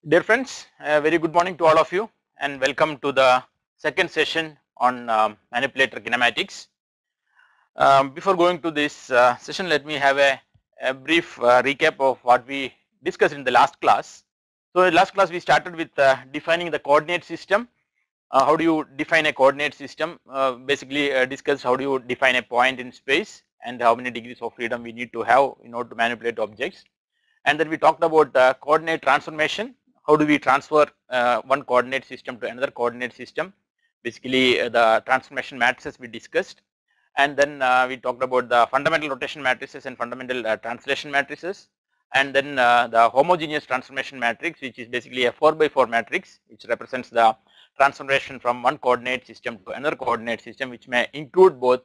Dear friends, very good morning to all of you and welcome to the second session on manipulator kinematics. Before going to this session, let me have a brief recap of what we discussed in the last class. So in last class we started with defining the coordinate system. How do you define a coordinate system? Basically discuss how do you define a point in space and how many degrees of freedom we need to have in order to manipulate objects. And then we talked about coordinate transformation. How do we transfer one coordinate system to another coordinate system? Basically the transformation matrices we discussed. And then we talked about the fundamental rotation matrices and fundamental translation matrices. And then the homogeneous transformation matrix, which is basically a 4x4 matrix, which represents the transformation from one coordinate system to another coordinate system, which may include both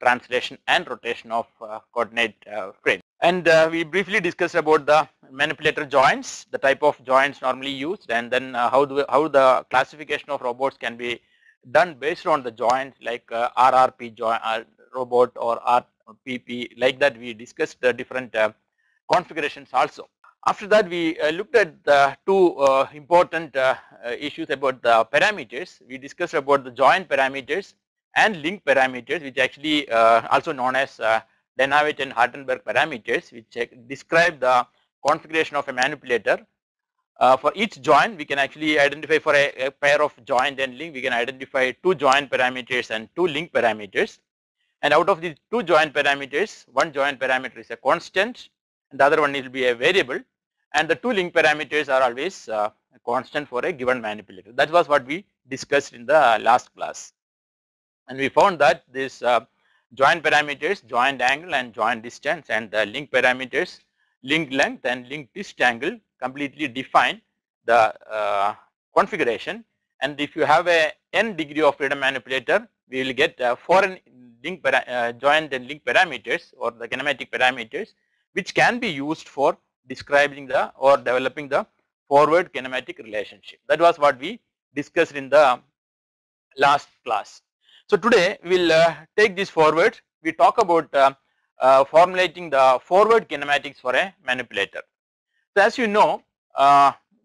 translation and rotation of coordinate frame. And we briefly discussed about the manipulator joints, the type of joints normally used, and then how the classification of robots can be done based on the joints, like RRP joint robot or RPP. Like that, we discussed the different configurations also. After that, we looked at the two important issues about the parameters. We discussed about the joint parameters and link parameters, which actually also known as Dynavit and Hartenberg parameters, which describe the configuration of a manipulator. For each joint, we can actually identify for a pair of joint and link, we can identify two joint parameters and two link parameters. And out of these two joint parameters, one joint parameter is a constant and the other one will be a variable, and the two link parameters are always a constant for a given manipulator. That was what we discussed in the last class. And we found that this joint parameters, joint angle and joint distance, and the link parameters, link length and link twist angle completely define the configuration. And if you have a n degree of freedom manipulator, we will get 4 link joint and link parameters or the kinematic parameters, which can be used for describing the or developing the forward kinematic relationship. That was what we discussed in the last class. So today we will take this forward. We talk about formulating the forward kinematics for a manipulator. So as you know,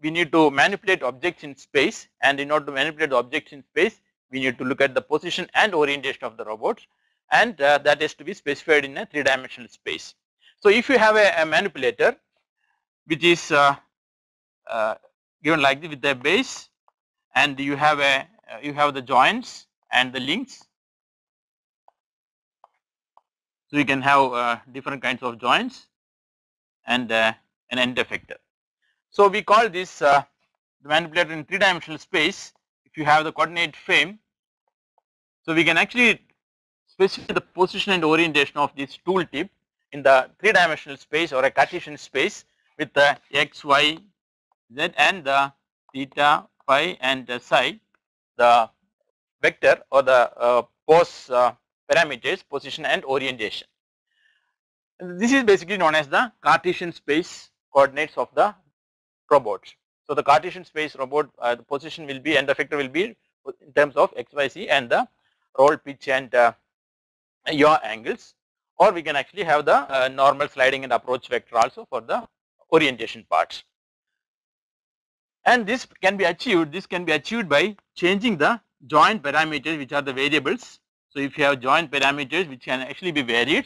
we need to manipulate objects in space, and in order to manipulate the objects in space, we need to look at the position and orientation of the robots, and that is to be specified in a three-dimensional space. So if you have a manipulator which is given like this with a base, and you have the joints and the links. So you can have different kinds of joints and an end effector. So we call this the manipulator in three-dimensional space. If you have the coordinate frame, so we can actually specify the position and orientation of this tooltip in the three-dimensional space or a Cartesian space with the x, y, z and the theta, phi and psi, the vector or the pose parameters, position and orientation. This is basically known as the Cartesian space coordinates of the robot. So the Cartesian space robot, the position will be, and the effector will be in terms of x, y, z and the roll, pitch and yaw angles, or we can actually have the normal sliding and approach vector also for the orientation parts. And this can be achieved by changing the joint parameters, which are the variables. So if you have joint parameters which can actually be varied,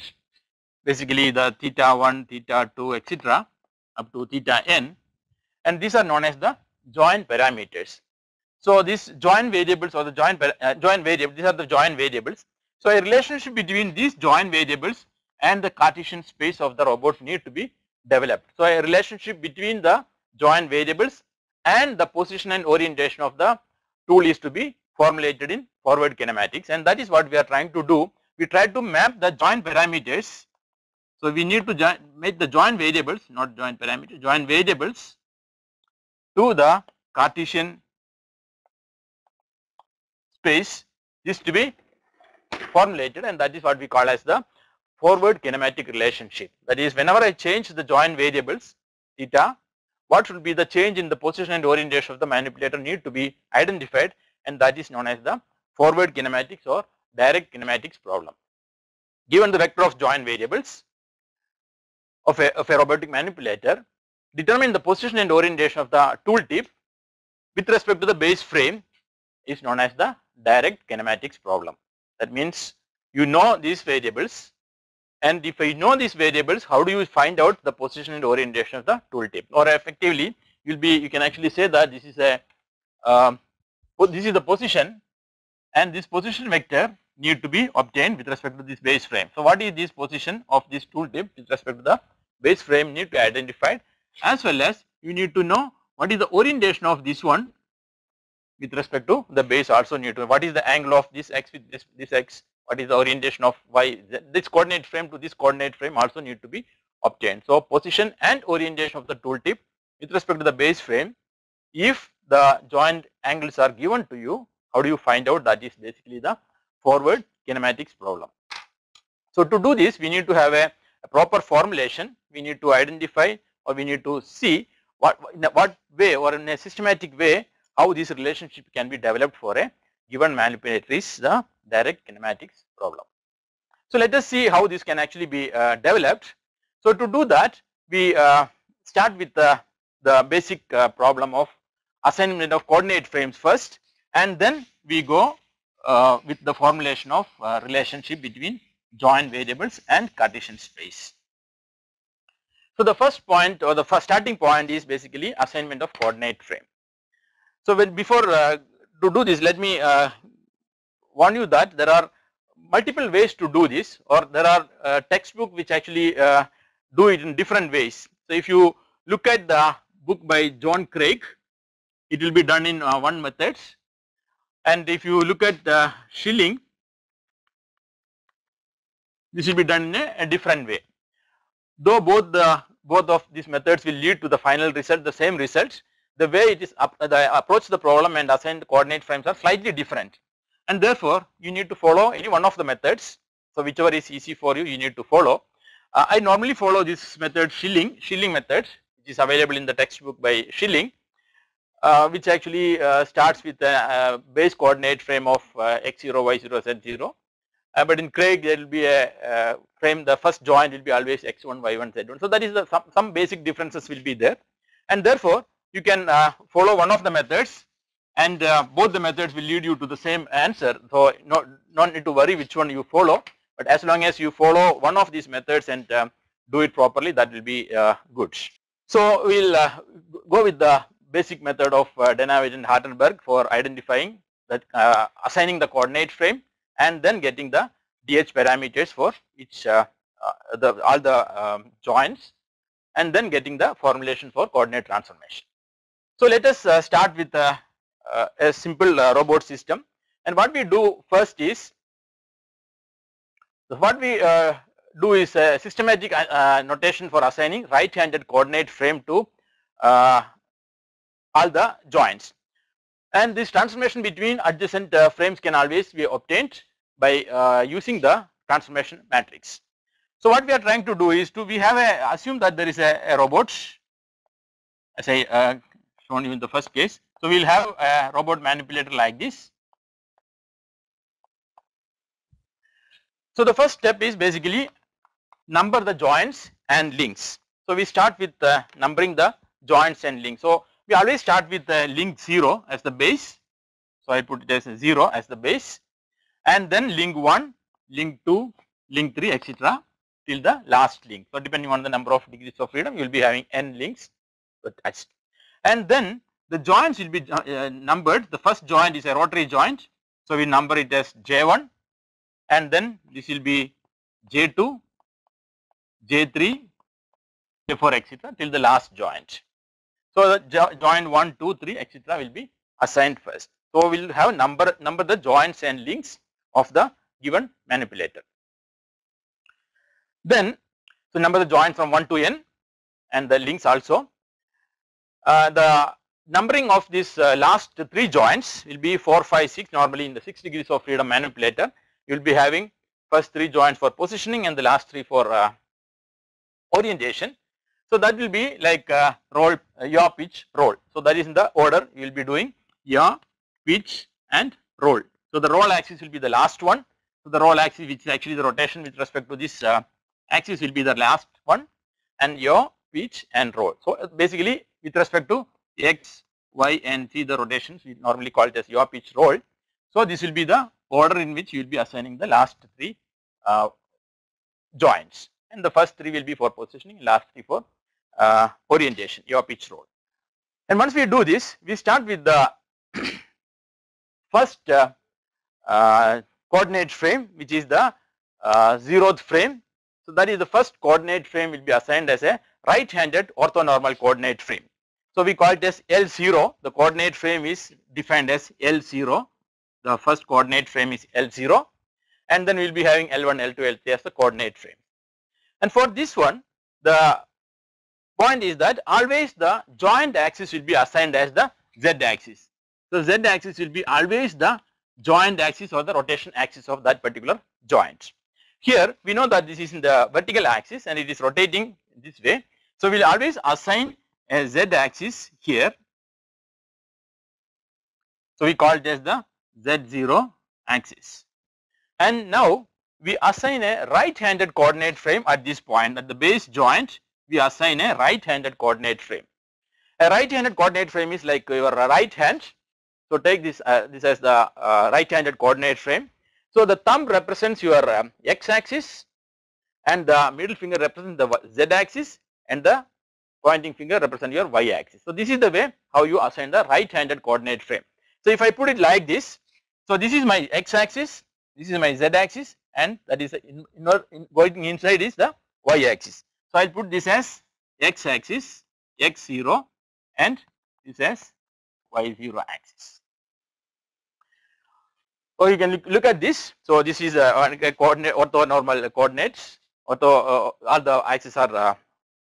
basically the theta 1, theta 2, etc. up to theta n, and these are known as the joint parameters. So these joint variables or the joint variables, these are the joint variables. So a relationship between these joint variables and the Cartesian space of the robot need to be developed. So a relationship between the joint variables and the position and orientation of the tool is to be formulated in forward kinematics, and that is what we are trying to do. We try to map the joint parameters. So we need to make the joint variables, not joint parameters, joint variables to the Cartesian space is to be formulated, and that is what we call as the forward kinematic relationship. That is, whenever I change the joint variables theta, what should be the change in the position and orientation of the manipulator need to be identified, and that is known as the forward kinematics or direct kinematics problem. Given the vector of joint variables of a robotic manipulator, determine the position and orientation of the tooltip with respect to the base frame is known as the direct kinematics problem. That means you know these variables, and if you know these variables, how do you find out the position and orientation of the tooltip? Or effectively, you can actually say that this is a this is the position, and this position vector need to be obtained with respect to this base frame. So what is this position of this tooltip with respect to the base frame need to be identified, as well as you need to know what is the orientation of this one with respect to the base also need to know what is the angle of this x with this x, what is the orientation of y, this coordinate frame to this coordinate frame also need to be obtained. So position and orientation of the tooltip with respect to the base frame, if the joint angles are given to you, how do you find out? That is basically the forward kinematics problem. So to do this, we need to have a proper formulation. We need to identify, or we need to see in what way, or in a systematic way, how this relationship can be developed for a given manipulator is the direct kinematics problem. So let us see how this can actually be developed. So to do that, we start with the basic problem of assignment of coordinate frames first, and then we go with the formulation of relationship between joint variables and Cartesian space. So the first point, or the first starting point, is basically assignment of coordinate frame. So before to do this, let me warn you that there are multiple ways to do this, or there are textbooks which actually do it in different ways. So if you look at the book by John Craig, it will be done in one method, and if you look at Schilling, this will be done in a different way. Though both of these methods will lead to the final result, the same result, the way it is approach the problem and assign the coordinate frames are slightly different, and therefore you need to follow any one of the methods. So whichever is easy for you, you need to follow. I normally follow this method, Schilling method, which is available in the textbook by Schilling, which actually starts with a base coordinate frame of x0, y0, z0. But in Craig, there will be a frame, the first joint will be always x1, y1, z1. So that is some basic differences will be there, and therefore you can follow one of the methods, and both the methods will lead you to the same answer. So not need to worry which one you follow, but as long as you follow one of these methods and do it properly, that will be good. So we'll go with the basic method of Denavage and Hartenberg for identifying that, assigning the coordinate frame, and then getting the DH parameters for each all the joints, and then getting the formulation for coordinate transformation. So let us start with a simple robot system, and what we do first is, what we do is a systematic notation for assigning right-handed coordinate frame to all the joints, and this transformation between adjacent frames can always be obtained by using the transformation matrix. So what we are trying to do is assume that there is a robot, as I shown you in the first case. So we will have a robot manipulator like this. So the first step is basically number the joints and links. So we start with numbering the joints and links. So we always start with link 0 as the base. So I put it as 0 as the base, and then link 1, link 2, link 3, etc. till the last link. So depending on the number of degrees of freedom, you will be having n links attached. And then the joints will be numbered. The first joint is a rotary joint, so we number it as J1, and then this will be J2, J3, J4, etc. till the last joint. So the joint 1, 2, 3, etc. will be assigned first. So we will have number the joints and links of the given manipulator. Then, so number the joints from 1 to n, and the links also. The numbering of this last 3 joints will be 4, 5, 6. Normally in the 6 degrees of freedom manipulator, you will be having first 3 joints for positioning and the last 3 for orientation. So that will be like roll, yaw, pitch, roll. So that is in the order you will be doing yaw, pitch, and roll. So the roll axis will be the last one. So the roll axis, which is actually the rotation with respect to this axis, will be the last one, and yaw, pitch and roll. So basically with respect to x, y and z, the rotations we normally call it as yaw, pitch, roll. So this will be the order in which you will be assigning the last 3 joints, and the first 3 will be for positioning, last 3 for orientation, yaw, pitch, roll. And once we do this, we start with the first coordinate frame, which is the 0th frame. So that is the first coordinate frame will be assigned as a right-handed orthonormal coordinate frame. So we call it as L0. The coordinate frame is defined as L0. The first coordinate frame is L0, and then we will be having L1, L2, L3 as the coordinate frame. And for this one, the point is that always the joint axis will be assigned as the Z axis. So Z axis will be always the joint axis or the rotation axis of that particular joint. Here we know that this is in the vertical axis and it is rotating this way. So we will always assign a Z axis here. So we call it as the Z0 axis. And now we assign a right-handed coordinate frame at this point. At the base joint, we assign a right-handed coordinate frame. A right-handed coordinate frame is like your right hand. So take this this as the right-handed coordinate frame. So the thumb represents your x-axis, and the middle finger represents the z-axis, and the pointing finger represents your y-axis. So this is the way how you assign the right-handed coordinate frame. So if I put it like this, so this is my x-axis, this is my z-axis, and that is going inside is the y-axis. So I'll put this as x-axis, x0, and this as y0 axis. So you can look at this. So this is a coordinate, orthonormal coordinates. All the axes are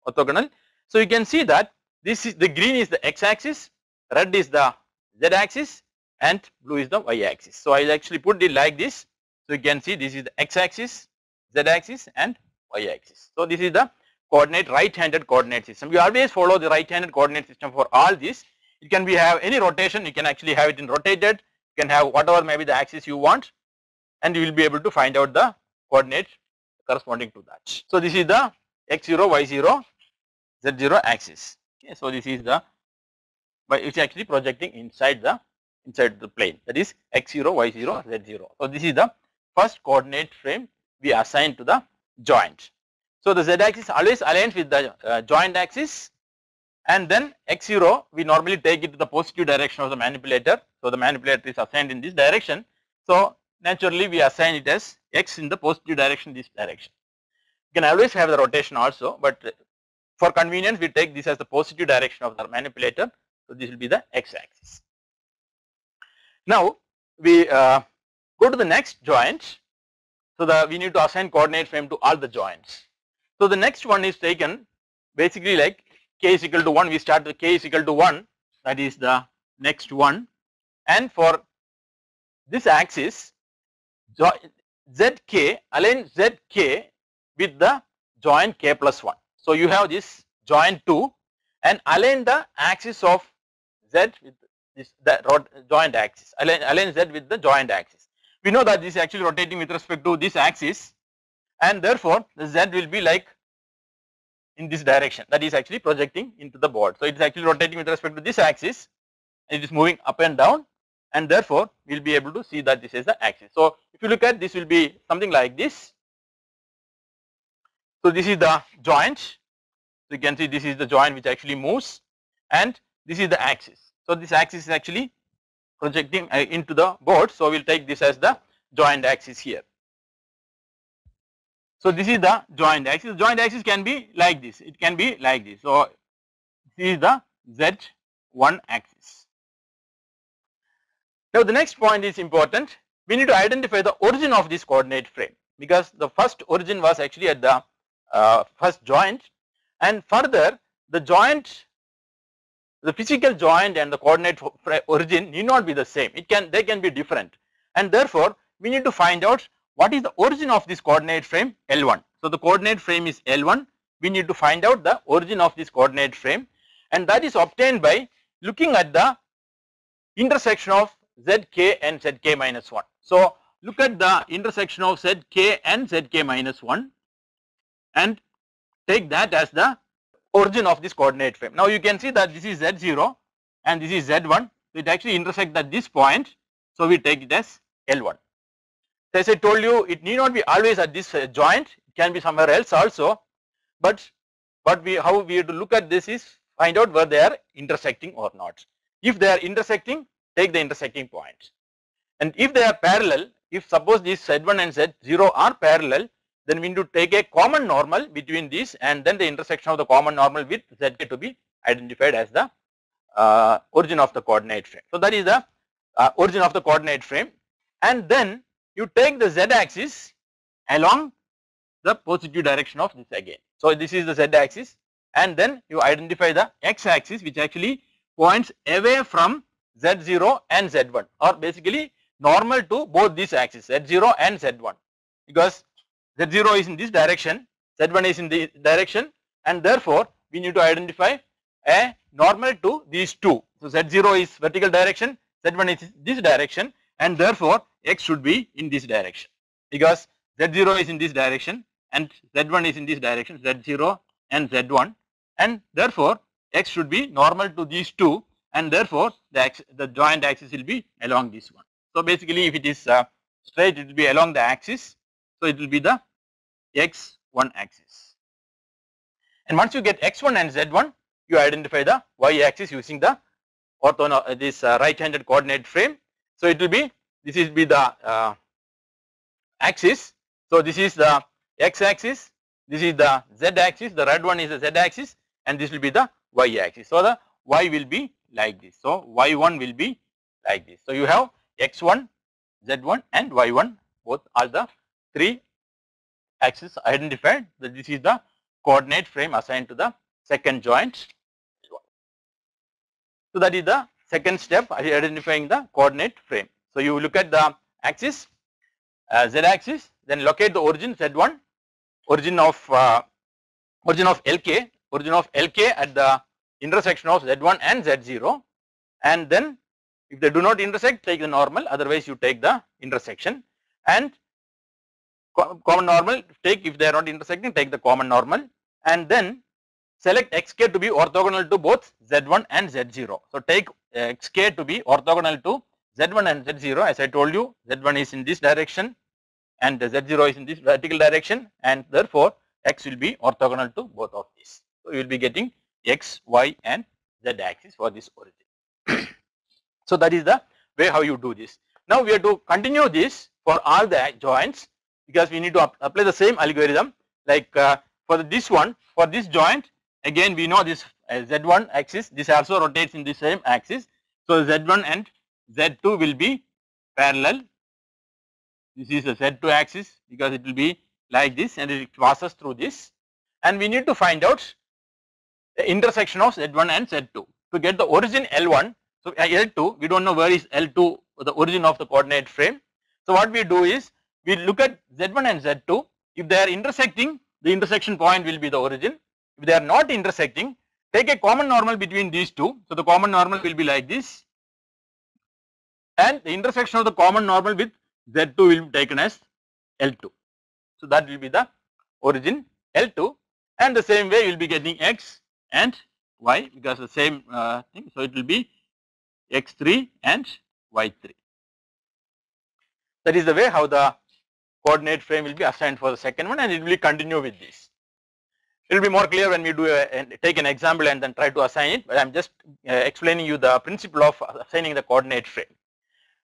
orthogonal. So you can see that this is the green is the x-axis, red is the z-axis, and blue is the y-axis. So I'll actually put it like this. So you can see this is the x-axis, z-axis, and y-axis. So this is the coordinate right-handed coordinate system. You always follow the right-handed coordinate system for all these. It can be have any rotation. You can actually have it in rotated. You can have whatever maybe the axis you want, and you will be able to find out the coordinate corresponding to that. So this is the x0, y0, z0 axis. Okay, so this is the, but it's actually projecting inside the plane, that is x0, y0, z0. So this is the first coordinate frame we assign to the joint. So the z-axis always aligns with the joint axis, and then x0 we normally take it to the positive direction of the manipulator. So the manipulator is assigned in this direction. So naturally we assign it as x in the positive direction, this direction. You can always have the rotation also, but for convenience we take this as the positive direction of the manipulator. So this will be the x-axis. Now we go to the next joint. So we need to assign coordinate frame to all the joints. So the next one is taken basically like k is equal to 1. We start with k is equal to 1. That is the next one. And for this axis, zk, align zk with the joint k plus 1. So you have this joint 2 and align the axis of z with this joint axis. Align z with the joint axis. We know that this is actually rotating with respect to this axis, and therefore the z will be like in this direction, that is actually projecting into the board. So it is actually rotating with respect to this axis, and it is moving up and down, and therefore we will be able to see that this is the axis. So if you look at this, will be something like this. So this is the joint. So you can see this is the joint which actually moves, and this is the axis. So this axis is actually projecting into the board. So we will take this as the joint axis here. So this is the joint axis. The joint axis can be like this. It can be like this. So this is the Z1 axis. Now the next point is important. We need to identify the origin of this coordinate frame, because the first origin was actually at the first joint, and further the joint, the physical joint and the coordinate origin need not be the same. They can be different, and therefore we need to find out what is the origin of this coordinate frame L1. So the coordinate frame is L1. We need to find out the origin of this coordinate frame, and that is obtained by looking at the intersection of zk and zk minus 1. So look at the intersection of zk and zk minus 1 and take that as the origin of this coordinate frame. Now you can see that this is Z0 and this is Z1. So it actually intersects at this point. So we take it as L1. So as I told you, it need not be always at this joint. It can be somewhere else also. But how we have to look at this is find out where they are intersecting or not. If they are intersecting, take the intersecting point. And if they are parallel, if suppose these Z1 and Z0 are parallel, then we need to take a common normal between these, and then the intersection of the common normal with Zk to be identified as the origin of the coordinate frame. So that is the origin of the coordinate frame, and then you take the Z axis along the positive direction of this again. So this is the Z axis, and then you identify the X axis, which actually points away from Z0 and Z1, or basically normal to both these axes, Z0 and Z1, because Z0 is in this direction, Z1 is in this direction, and therefore we need to identify a normal to these two. So Z0 is vertical direction, Z1 is this direction, and therefore X should be in this direction, because Z0 is in this direction and Z1 is in this direction, Z0 and Z1, and therefore X should be normal to these two, and therefore the joint axis will be along this one. So basically if it is straight, it will be along the axis, so it will be the X1 axis. And once you get X1 and Z1, you identify the Y axis using the this right-handed coordinate frame. So it will be, this will be the axis. So this is the X axis, this is the Z axis, the red one is the Z axis, and this will be the Y axis. So the Y will be like this. So Y1 will be like this. So you have X1, Z1 and Y1, both are the three axis identified, that this is the coordinate frame assigned to the second joint. So that is the second step, identifying the coordinate frame. So you look at the axis, Z axis, then locate the origin Z1, origin of LK at the intersection of Z1 and Z0, and then if they do not intersect, take the normal, otherwise you take the intersection, and common normal take, if they are not intersecting, take the common normal, and then select Xk to be orthogonal to both Z1 and Z0. So take Xk to be orthogonal to Z1 and Z0. As I told you, Z1 is in this direction and Z0 is in this vertical direction, and therefore X will be orthogonal to both of these. So you will be getting X, Y and Z axis for this origin. So that is the way how you do this. Now we have to continue this for all the joints, because we need to apply the same algorithm, like for this one, for this joint, again we know this Z1 axis, this also rotates in the same axis. So Z1 and Z2 will be parallel. This is the Z2 axis, because it will be like this and it passes through this, and we need to find out the intersection of Z1 and Z2 to get the origin L1. So L2, we don't know where is L2, the origin of the coordinate frame. So what we do is, we look at Z1 and Z2. If they are intersecting, the intersection point will be the origin. If they are not intersecting, take a common normal between these two. So the common normal will be like this, and the intersection of the common normal with Z2 will be taken as L2. So that will be the origin L2, and the same way you will be getting X and Y, because the same thing. So it will be X3 and Y3. That is the way how the coordinate frame will be assigned for the second one, and it will continue with this. It will be more clear when we do take an example and then try to assign it, but I am just explaining you the principle of assigning the coordinate frame.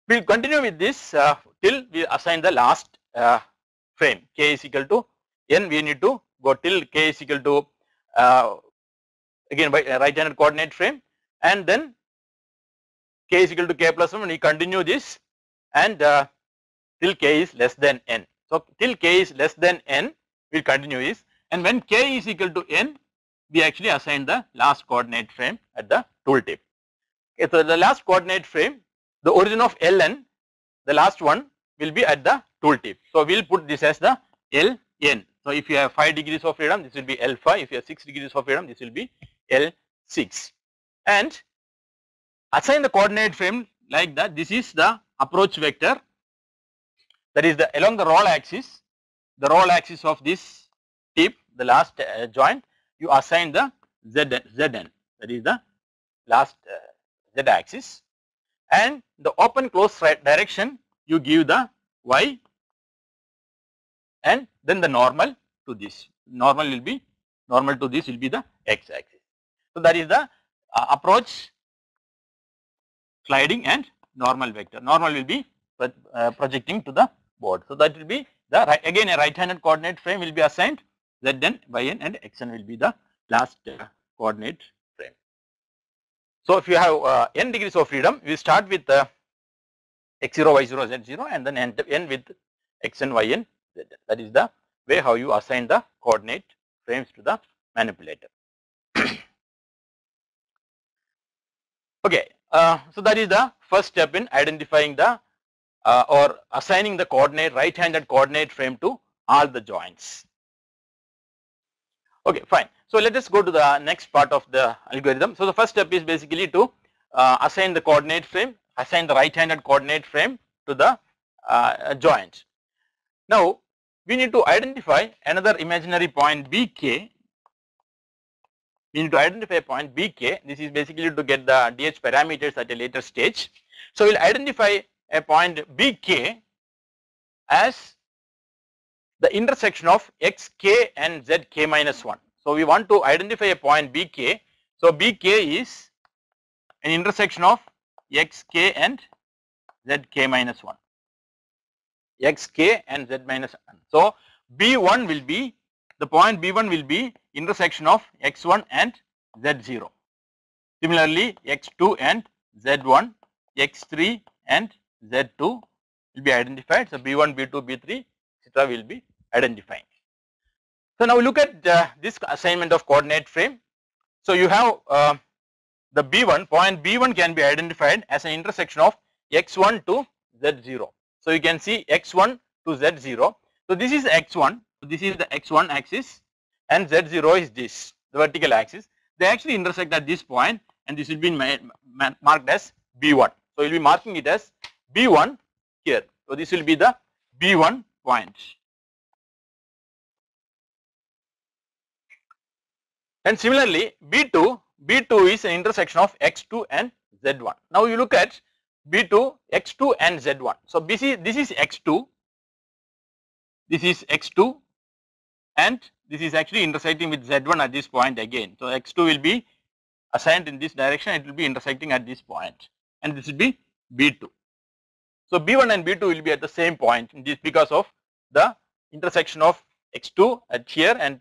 We will continue with this till we assign the last frame. K is equal to n, we need to go till K is equal to again by right-handed coordinate frame, and then K is equal to K plus 1, and we continue this, and till K is less than n. So till K is less than n, we will continue this, and when K is equal to n, we actually assign the last coordinate frame at the tooltip. Okay, so the last coordinate frame, the origin of Ln, the last one, will be at the tooltip. So we will put this as the Ln. So if you have 5 degrees of freedom, this will be L5. If you have 6 degrees of freedom, this will be L6. And assign the coordinate frame like that. This is the approach vector, that is the along the roll axis of this tip, the last joint, you assign the Zn, that is the last Z axis, and the open close direction you give the y, and then the normal to this. Normal to this will be the x axis. So that is the approach, sliding and normal vector. Normal will be projecting to the board. So that will be the again a right-handed coordinate frame will be assigned. Zn, Yn and Xn will be the last coordinate frame. So if you have n degrees of freedom, we start with x0, y0, z0 and then end with xn, yn, zn. That is the way how you assign the coordinate frames to the manipulator. Okay, so that is the first step in identifying the or assigning the coordinate, right-handed coordinate frame to all the joints. Okay, fine. So let us go to the next part of the algorithm. So the first step is basically to assign the coordinate frame, assign the right-handed coordinate frame to the joint. Now we need to identify another imaginary point bk. We need to identify a point bk. This is basically to get the dh parameters at a later stage. So we'll identify a point bk as the intersection of xk and zk minus 1. So we want to identify a point bk. So bk is an intersection of xk and zk minus 1. Xk and z minus 1. So b1 will be, the point b1 will be intersection of x1 and z0. Similarly x2 and z1, x3 and z2 will be identified. So b1, b2, b3 etc. will be identifying. So now we look at this assignment of coordinate frame. So you have the b1, point b1 can be identified as an intersection of x1 to z0. So you can see x1 to z0. So this is x1, this is the x1 axis and z0 is this, the vertical axis. They actually intersect at this point and this will be marked as b1. So you will be marking it as b1 here. So this will be the b1 point. And similarly b2 is an intersection of x2 and z1. Now you look at b2, x2 and z1. So this is x2, this is x2 and this is actually intersecting with z1 at this point again. So x2 will be assigned in this direction, it will be intersecting at this point and this will be b2. So b1 and b2 will be at the same point in this because of the intersection of x2 at here and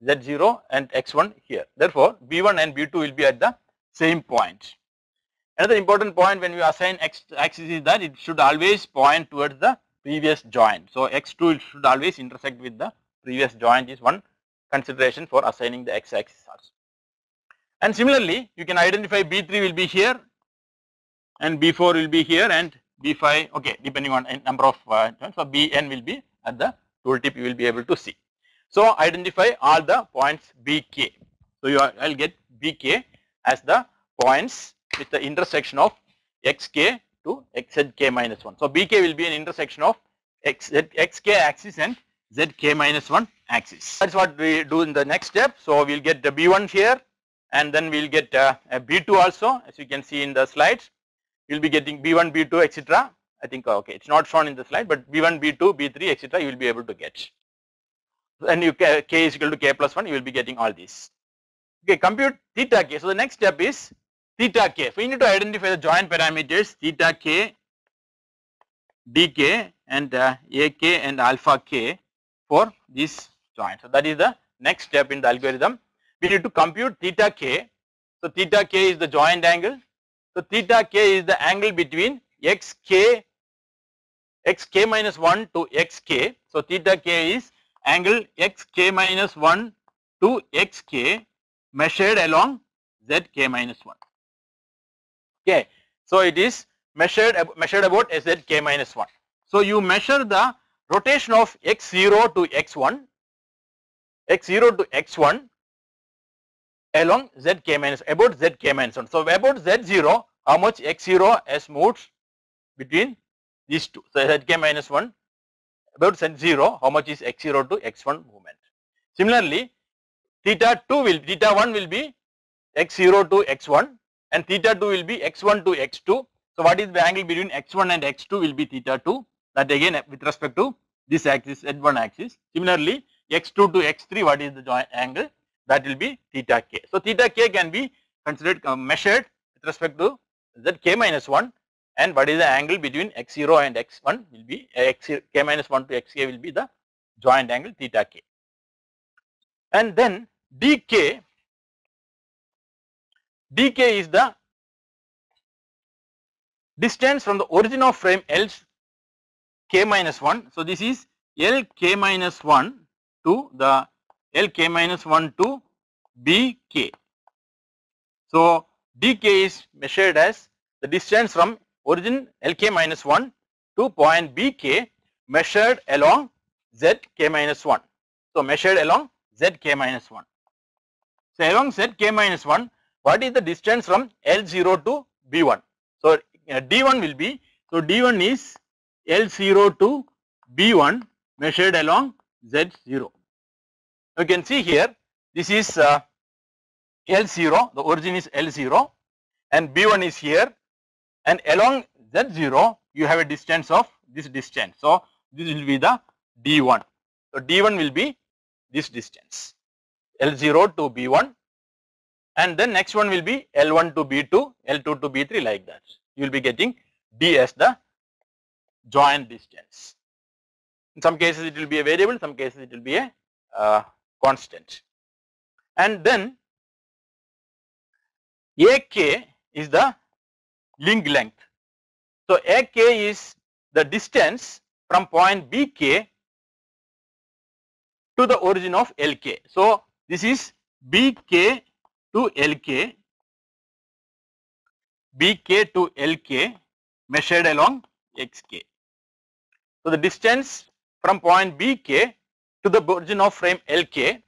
z0 and x1 here. Therefore b1 and b2 will be at the same point. Another important point when we assign x axis is that it should always point towards the previous joint. So x2 should always intersect with the previous joint is one consideration for assigning the x axis also. And similarly you can identify b3 will be here and b4 will be here and b5, okay, depending on a number of joints. So bn will be at the tooltip, you will be able to see. So identify all the points bk. So I'll get bk as the points with the intersection of xk to xzk minus 1. So bk will be an intersection of xk axis and zk minus 1 axis. That's what we do in the next step. So we'll get the b1 here and then we'll get a b2 also, as you can see in the slides. You'll be getting b1, b2 etc. I think okay, it's not shown in the slide, but b1, b2, b3 etc. you will be able to get. And you k is equal to k plus 1, you will be getting all these. Okay, compute theta k. So the next step is theta k. So we need to identify the joint parameters theta k, dk and ak and alpha k for this joint. So that is the next step in the algorithm. We need to compute theta k. So theta k is the joint angle. So theta k is the angle between xk minus 1 to xk. So theta k is angle xk minus 1 to xk measured along zk minus 1. Okay, so it is measured about zk minus 1. So you measure the rotation of x0 to x1, x0 to x1 along zk minus, about zk minus 1. So about z0, how much x0 has moved between these two. So zk minus 1, about z0, how much is x0 to x1 movement. Similarly, theta 1 will be x0 to x1 and theta 2 will be x1 to x2. So what is the angle between x1 and x2 will be theta 2, that again with respect to this axis, Z1 axis. Similarly, x2 to x3, what is the joint angle? That will be theta k. So theta k can be considered measured with respect to zk minus 1, and what is the angle between x0 and x1 will be k minus 1 to xk will be the joint angle theta k. And then dk is the distance from the origin of frame L k minus 1. So this is L k minus 1 to the L k minus 1 to bk. So dk is measured as the distance from origin Lk minus 1 to point bk measured along zk minus 1. So measured along zk minus 1. So along zk minus 1, what is the distance from L0 to b1? So d1 will be, so d1 is L0 to b1 measured along z0. You can see here, this is L0, the origin is L0 and b1 is here, and along z0 you have a distance of this distance. So this will be the d1. So d1 will be this distance, L0 to b1, and then next one will be L1 to b2, L2 to b3, like that. You will be getting d as the joint distance. In some cases it will be a variable, some cases it will be a constant. And then AK is the link length. So AK is the distance from point BK to the origin of LK. So this is BK to LK, BK to LK measured along XK. So the distance from point BK to the origin of frame LK,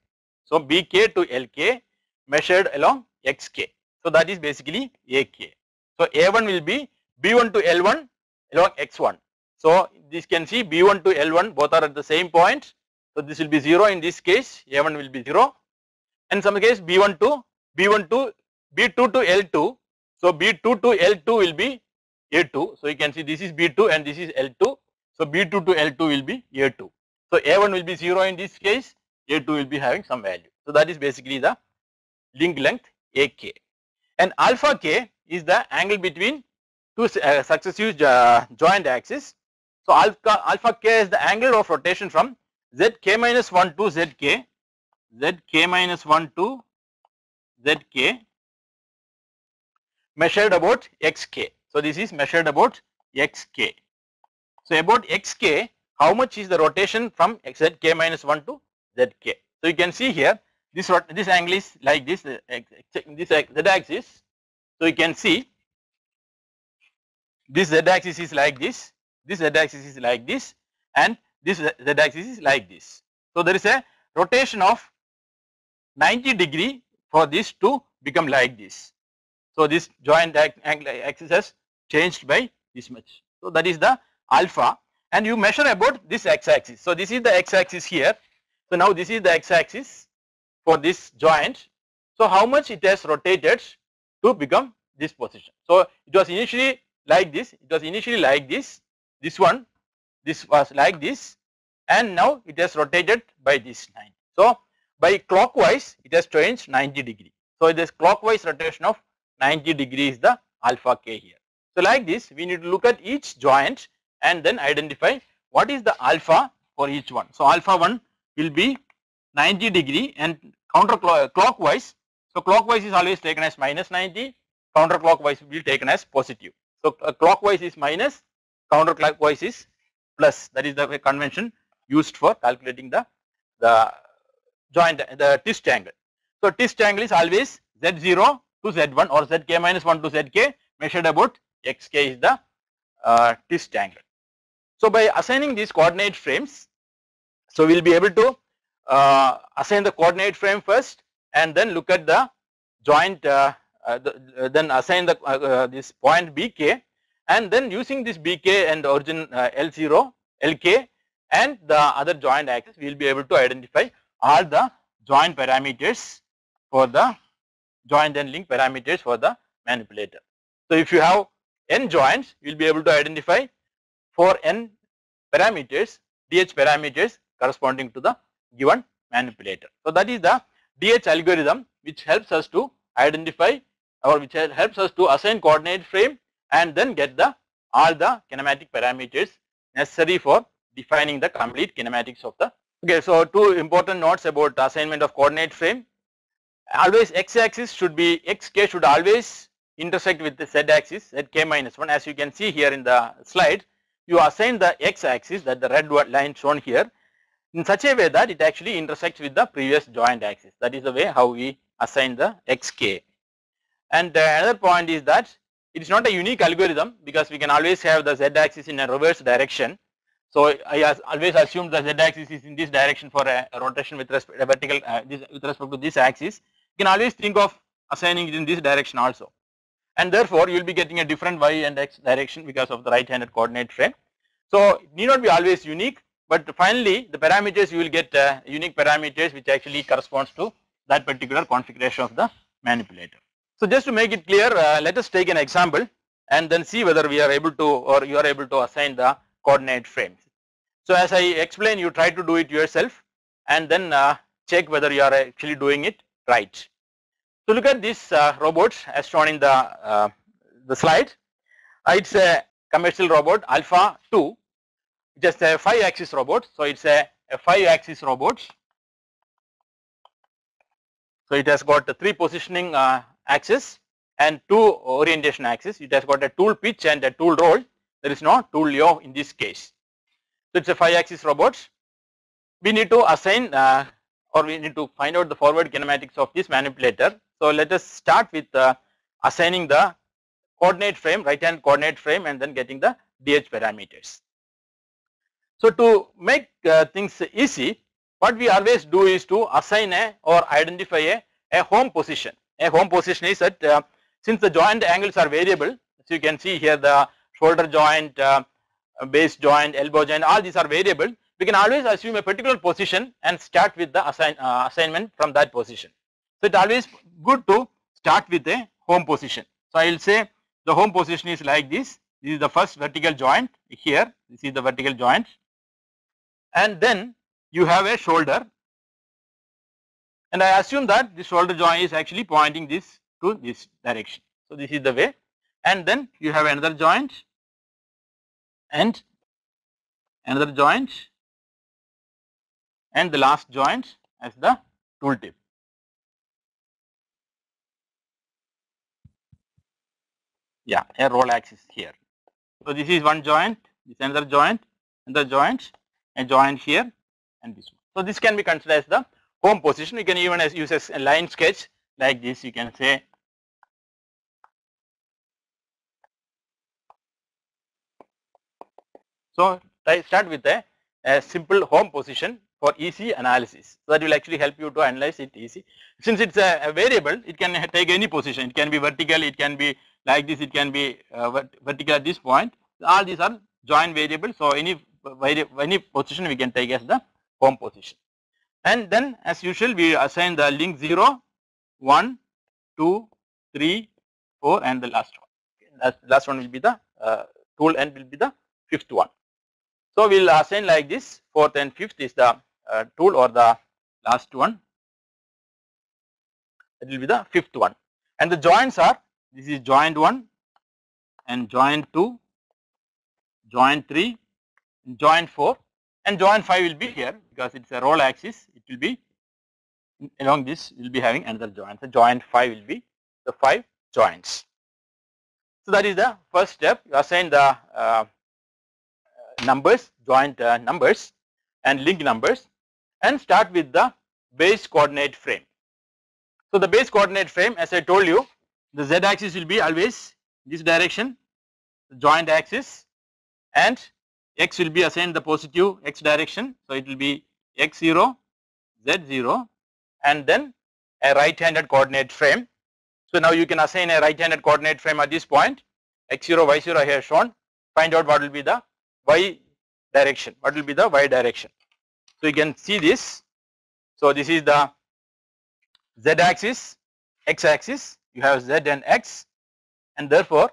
so BK to LK measured along XK. So that is basically AK. So A1 will be B1 to L1 along X1. So this can see B1 to L1 both are at the same point. So this will be 0 in this case, A1 will be 0. In some case B2 to L2. So B2 to L2 will be A2. So you can see this is B2 and this is L2. So B2 to L2 will be A2. So A1 will be 0 in this case, A2 will be having some value. So that is basically the link length AK. And alpha k is the angle between two successive joint axes. So alpha k is the angle of rotation from zk minus 1 to zk, zk minus 1 to zk measured about xk. So this is measured about xk. So about xk, how much is the rotation from zk minus 1 to zk? So you can see here, this angle is like this, this z-axis. So you can see this z-axis is like this z-axis is like this, and this z-axis is like this. So there is a rotation of 90 degree for this to become like this. So this joint angle axis has changed by this much. So that is the alpha, and you measure about this x-axis. So this is the x-axis here. So now this is the x-axis for this joint. So how much it has rotated to become this position. So it was initially like this, this one, this was like this, and now it has rotated by this 90. So by clockwise it has changed 90 degree. So this clockwise rotation of 90 degree is the alpha k here. So like this we need to look at each joint and then identify what is the alpha for each one. So alpha 1 will be 90 degree and counterclockwise. So clockwise is always taken as minus 90, counterclockwise will be taken as positive. So clockwise is minus, counterclockwise is plus. That is the convention used for calculating the joint, the twist angle. So twist angle is always z0 to z1 or zk minus 1 to zk measured about xk is the twist angle. So by assigning these coordinate frames, so we will be able to assign the coordinate frame first and then look at the joint, then assign the this point bk, and then using this bk and origin L0, Lk and the other joint axis, we will be able to identify all the joint parameters for the joint and link parameters for the manipulator. So if you have n joints, you will be able to identify for n parameters, DH parameters corresponding to the given manipulator. So that is the DH algorithm which helps us to identify or which helps us to assign coordinate frame and then get the all the kinematic parameters necessary for defining the complete kinematics of the. Okay, so two important notes about assignment of coordinate frame. Always x-axis should be, xk should always intersect with the z-axis, zk minus 1. As you can see here in the slide, you assign the x-axis, that the red line shown here, in such a way that it actually intersects with the previous joint axis. That is the way how we assign the xk. And another point is that it is not a unique algorithm, because we can always have the z-axis in a reverse direction. So I always assume the z-axis is in this direction for a rotation with respect to vertical with respect to this axis. You can always think of assigning it in this direction also, and therefore you will be getting a different y and x direction because of the right-handed coordinate frame. So it need not be always unique, but finally the parameters you will get unique parameters which actually corresponds to that particular configuration of the manipulator. So just to make it clear, let us take an example and then see whether we are able to, or you are able to assign the coordinate frames. So as I explained, you try to do it yourself and then check whether you are actually doing it right. So look at this robot as shown in the slide. It's a commercial robot Alpha 2, just a 5-axis robot. So it's a 5-axis robot. So it has got the 3 positioning axis and 2 orientation axis. It has got a tool pitch and a tool roll. There is no tool yaw in this case. So it's a 5-axis robot. We need to assign or we need to find out the forward kinematics of this manipulator. So let us start with assigning the coordinate frame, right-hand coordinate frame, and then getting the DH parameters. So to make things easy, what we always do is to assign or identify a home position. A home position is that since the joint angles are variable, as you can see here, the shoulder joint, base joint, elbow joint, all these are variable. We can always assume a particular position and start with the assignment from that position. So it's always good to start with a home position. So I will say the home position is like this. This is the first vertical joint here. This is the vertical joint, and then you have a shoulder, and I assume that the shoulder joint is actually pointing this to this direction. So this is the way, and then you have another joint and another joint and the last joint as the tool tip. Yeah, a roll axis here. So this is one joint, this is another joint, another joint, a joint here, and this one. So this can be considered as the home position. You can even use a line sketch like this. You can say so. I start with a simple home position for easy analysis. So that will actually help you to analyze it easy. Since it's a variable, it can take any position. It can be vertical, it can be like this, it can be vertical at this point. All these are joint variables. So any position we can take as the home position. And then as usual, we assign the link 0, 1, 2, 3, 4, and the last one. Last one will be the tool end will be the 5th one. So we will assign like this. 4th and 5th is the tool or the last one. It will be the 5th one. And the joints are, this is joint 1 and joint 2, joint 3, joint 4, and joint 5 will be here because it's a roll axis. It will be along this, we will be having another joint. So joint 5 will be the 5 joints. So that is the first step. You assign the numbers, joint numbers and link numbers, and start with the base coordinate frame. So the base coordinate frame, as I told you, the z axis will be always this direction, the joint axis, and x will be assigned the positive x direction. So it will be x0, z0, and then a right-handed coordinate frame. So now you can assign a right-handed coordinate frame at this point. X0, Y0 here shown. Find out what will be the y direction. What will be the y direction? So you can see this. So this is the Z axis, X axis, you have Z and X, and therefore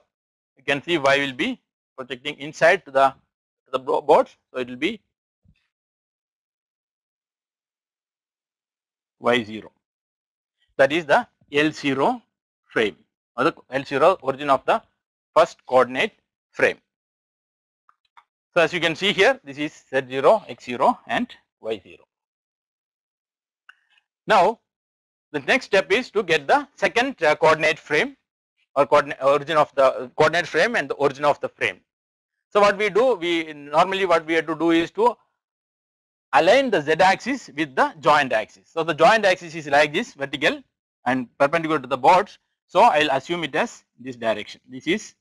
you can see Y will be projecting inside to the board, so it will be Y0. That is the L0 frame, or the L0 origin of the first coordinate frame. So as you can see here, this is Z0, X0 and Y0. Now the next step is to get the second coordinate frame, or origin of the coordinate frame and the origin of the frame. So what we do, normally what we have to do is to align the Z axis with the joint axis. So the joint axis is like this, vertical and perpendicular to the boards. So I will assume it as this direction. This is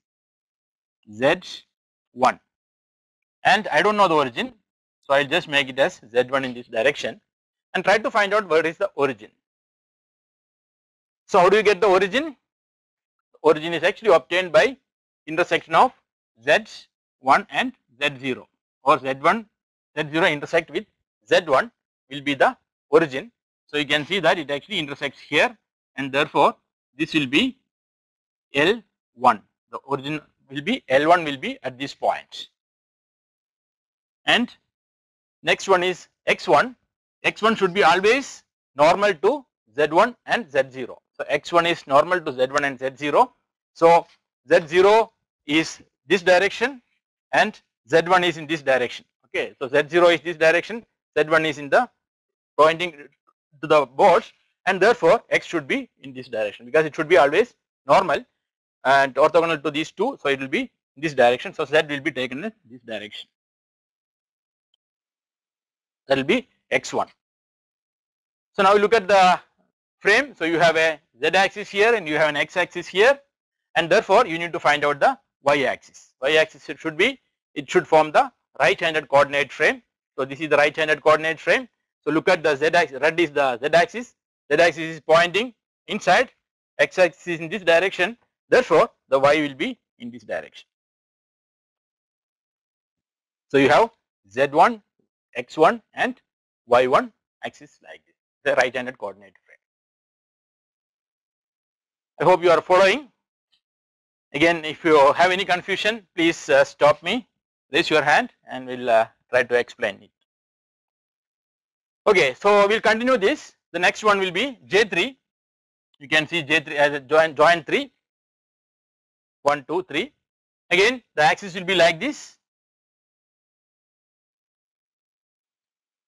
Z1, and I don't know the origin, so I will just make it as Z1 in this direction and try to find out where is the origin. So how do you get the origin? Origin is actually obtained by intersection of Z1 and Z0, or Z0 intersect with Z1 will be the origin. So you can see that it actually intersects here, and therefore this will be L1. The origin will be L1 will be at this point. And next one is X1. X1 should be always normal to Z1 and Z0. So X1 is normal to Z1 and Z0. So Z0 is this direction and Z1 is in this direction. Okay, so Z0 is this direction, Z1 is in the pointing to the board, and therefore X should be in this direction, because it should be always normal and orthogonal to these two. So it will be in this direction. So Z will be taken in this direction. That will be X1. So now we look at the frame. So you have a Z axis here and you have an X axis here, and therefore you need to find out the Y axis. Y axis it should form the right-handed coordinate frame. So this is the right-handed coordinate frame. So look at the Z axis. Red is the Z axis. Z axis is pointing inside. X axis is in this direction. Therefore the Y will be in this direction. So you have Z1, X1 and Y1 axis like this, the right-handed coordinate frame. I hope you are following. Again, if you have any confusion, please stop me, raise your hand, and we'll try to explain it. Okay, so we'll continue this. The next one will be J3. You can see J3 as a joint 3. 1, 2, 3. Again, the axis will be like this.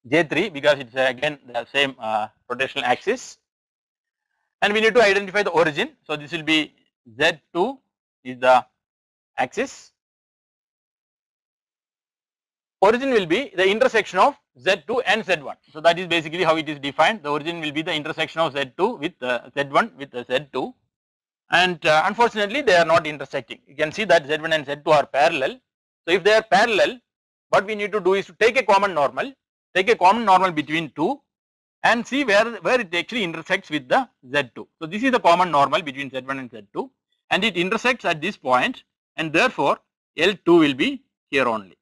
J3, because it's again the same rotational axis, and we need to identify the origin. So this will be Z2 is the axis. Origin will be the intersection of Z2 and Z1. So that is basically how it is defined. The origin will be the intersection of Z2 with Z1 with Z2, and unfortunately they are not intersecting. You can see that Z1 and Z2 are parallel. So if they are parallel, what we need to do is to take a common normal. Take a common normal between two and see where it actually intersects with the Z2. So this is the common normal between Z1 and Z2, and it intersects at this point, and therefore L2 will be here only.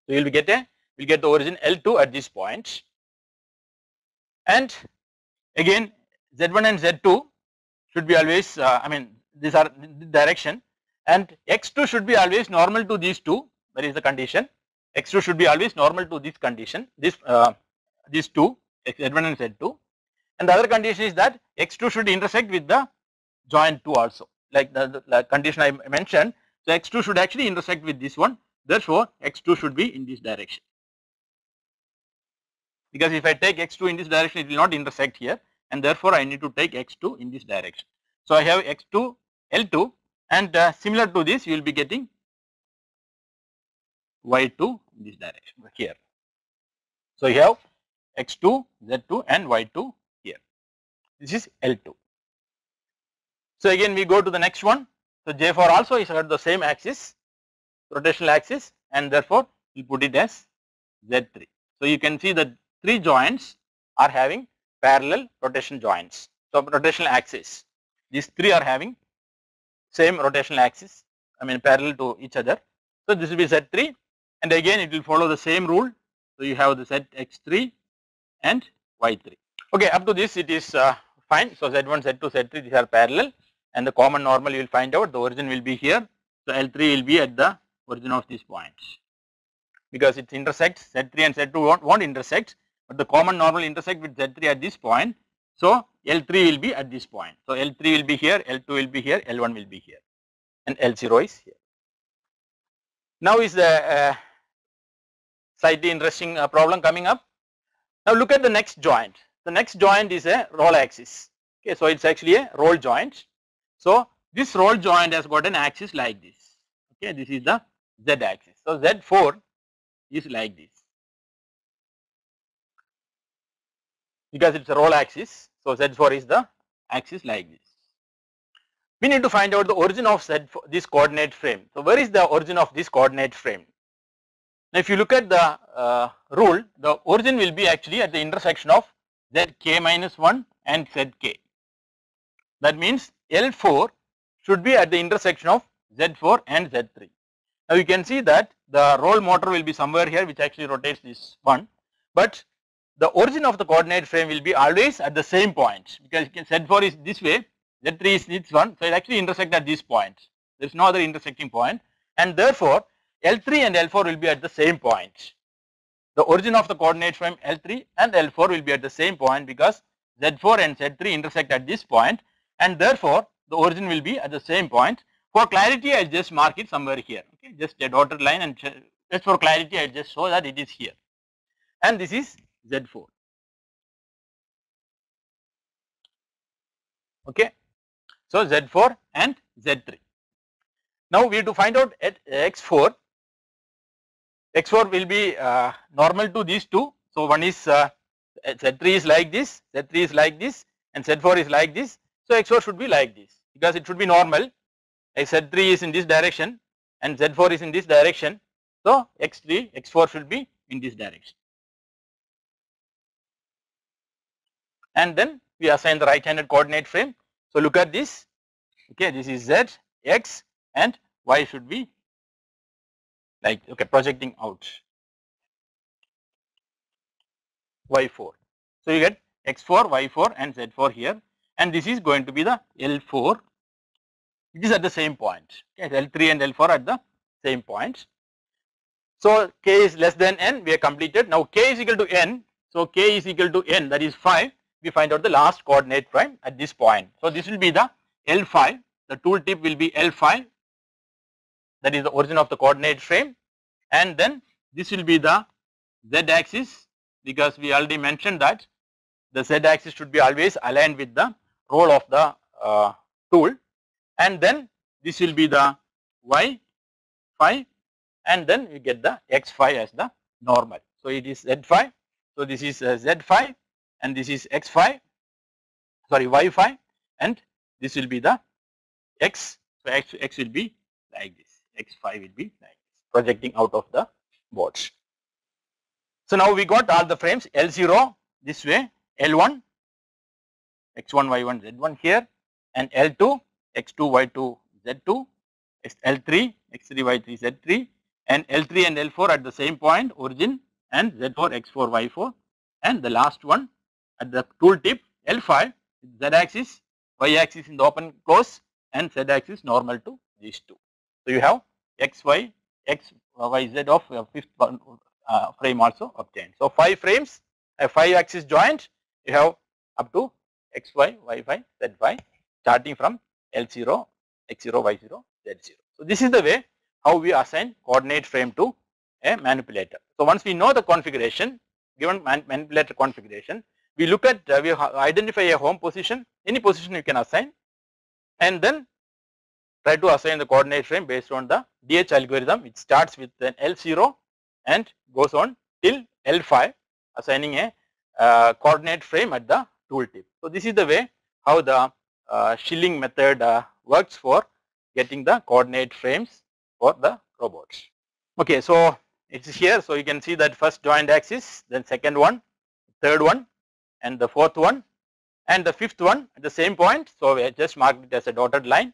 So we'll get the origin L2 at this point, and again Z1 and Z2 should be always these are the direction, and X2 should be always normal to these two. That is the condition. X2 should be always normal to this condition, these two, Z1 and Z2, and the other condition is that X2 should intersect with the joint 2 also, like the condition I mentioned. So X2 should actually intersect with this one, therefore X2 should be in this direction, because if I take X2 in this direction, it will not intersect here, and therefore I need to take X2 in this direction. So I have X2, L2, and similar to this you will be getting Y2 in this direction here. So you have X2, Z2 and Y2 here. This is L2. So again we go to the next one. So J4 also is at the same axis, rotational axis, and therefore we put it as Z3. So you can see that 3 joints are having parallel rotation joints. So rotational axis, these 3 are having same rotational axis, parallel to each other. So this will be Z3. And again it will follow the same rule. So you have the ZX3 and Y3. Okay, up to this it is fine. So Z1, Z2, Z3 these are parallel, and the common normal you will find out. The origin will be here. So L3 will be at the origin of these points because it intersects. Z3 and Z2 won't intersect, but the common normal intersect with Z3 at this point. So L3 will be at this point. So L3 will be here, L2 will be here, L1 will be here, and L0 is here. Now is the slightly interesting problem coming up. Now look at the next joint. The next joint is a roll axis. Okay, so it's actually a roll joint. So this roll joint has got an axis like this. Okay, this is the Z axis. So Z4 is like this because it's a roll axis. So Z4 is the axis like this. We need to find out the origin of Z4, this coordinate frame. So where is the origin of this coordinate frame? Now if you look at the rule, the origin will be actually at the intersection of Zk minus 1 and Zk. That means L4 should be at the intersection of Z4 and Z3. Now you can see that the roll motor will be somewhere here which actually rotates this one, but the origin of the coordinate frame will be always at the same point because Z4 is this way, Z3 is this one, so it actually intersect at this point. There is no other intersecting point, and therefore L3 and L4 will be at the same point. The origin of the coordinate frame L3 and L4 will be at the same point because Z4 and Z3 intersect at this point, and therefore the origin will be at the same point. For clarity, I will just mark it somewhere here. Okay, just a dotted line, and just for clarity, I will just show that it is here. And this is Z4. Okay, so Z4 and Z3. Now we have to find out at X4. X4 will be normal to these two. So one is Z3 is like this, Z3 is like this, and Z4 is like this. So X4 should be like this because it should be normal. Z3 is in this direction and Z4 is in this direction. So X3, X4 should be in this direction. And then we assign the right-handed coordinate frame. So look at this. Okay, this is Z, X, and Y should be like, okay, projecting out Y4. So you get X4, Y4 and Z4 here, and this is going to be the L4. It is at the same point. Okay, L3 and L4 at the same point. So K is less than N, we have completed. Now K is equal to N. So K is equal to N, that is 5. We find out the last coordinate frame at this point. So this will be the L5. The tool tip will be L5. That is the origin of the coordinate frame, and then this will be the Z axis because we already mentioned that the Z axis should be always aligned with the roll of the tool, and then this will be the Y5, and then we get the X5 as the normal. So it is Z5. So this is Z5 and this is X5, sorry, Y5, and this will be the X. So X will be like this. X5 will be like this, projecting out of the board. So now we got all the frames L0 this way, L1, X1, Y1, Z1 here, and L2, X2, Y2, Z2, L3, X3, Y3, Z3, and L3 and L4 at the same point, origin, and Z4, X4, Y4, and the last one at the tool tip L5, Z axis, Y axis in the open close, and Z axis normal to these two. So you have X, Y, X, Y, Z of fifth frame also obtained. So 5 frames, a 5 axis joint, you have up to X, Y, Y, Y, Z, Y, starting from L0, X0, Y0, Z0. So this is the way how we assign coordinate frame to a manipulator. So once we know the configuration, given manipulator configuration, we look at, we identify a home position, any position you can assign, and then try to assign the coordinate frame based on the DH algorithm, which starts with an L0 and goes on till L5, assigning a coordinate frame at the tooltip. So this is the way how the Schilling method works for getting the coordinate frames for the robots. Okay, so it's here. So you can see that first joint axis, then second one, third one, and the fourth one, and the fifth one at the same point. So we just marked it as a dotted line.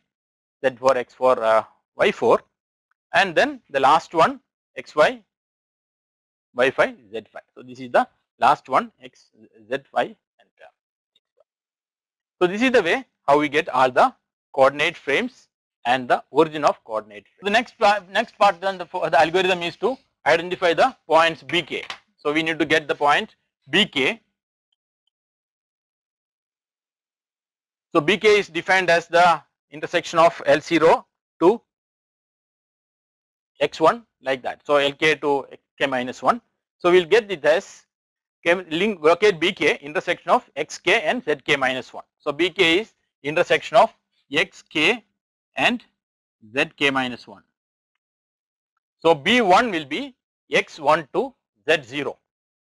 Z4, X4, Y4, and then the last one XY, Y5, Z5. So this is the last one, X, Z5, and So this is the way how we get all the coordinate frames and the origin of coordinate frame. The next part then the algorithm is to identify the points BK. So we need to get the point BK. So BK is defined as the intersection of L0 to x1 like that. So Lk to k minus 1. So we will get it as locate BK intersection of xk and zk minus 1. So BK is intersection of xk and zk minus 1. So B1 will be x1 to z0.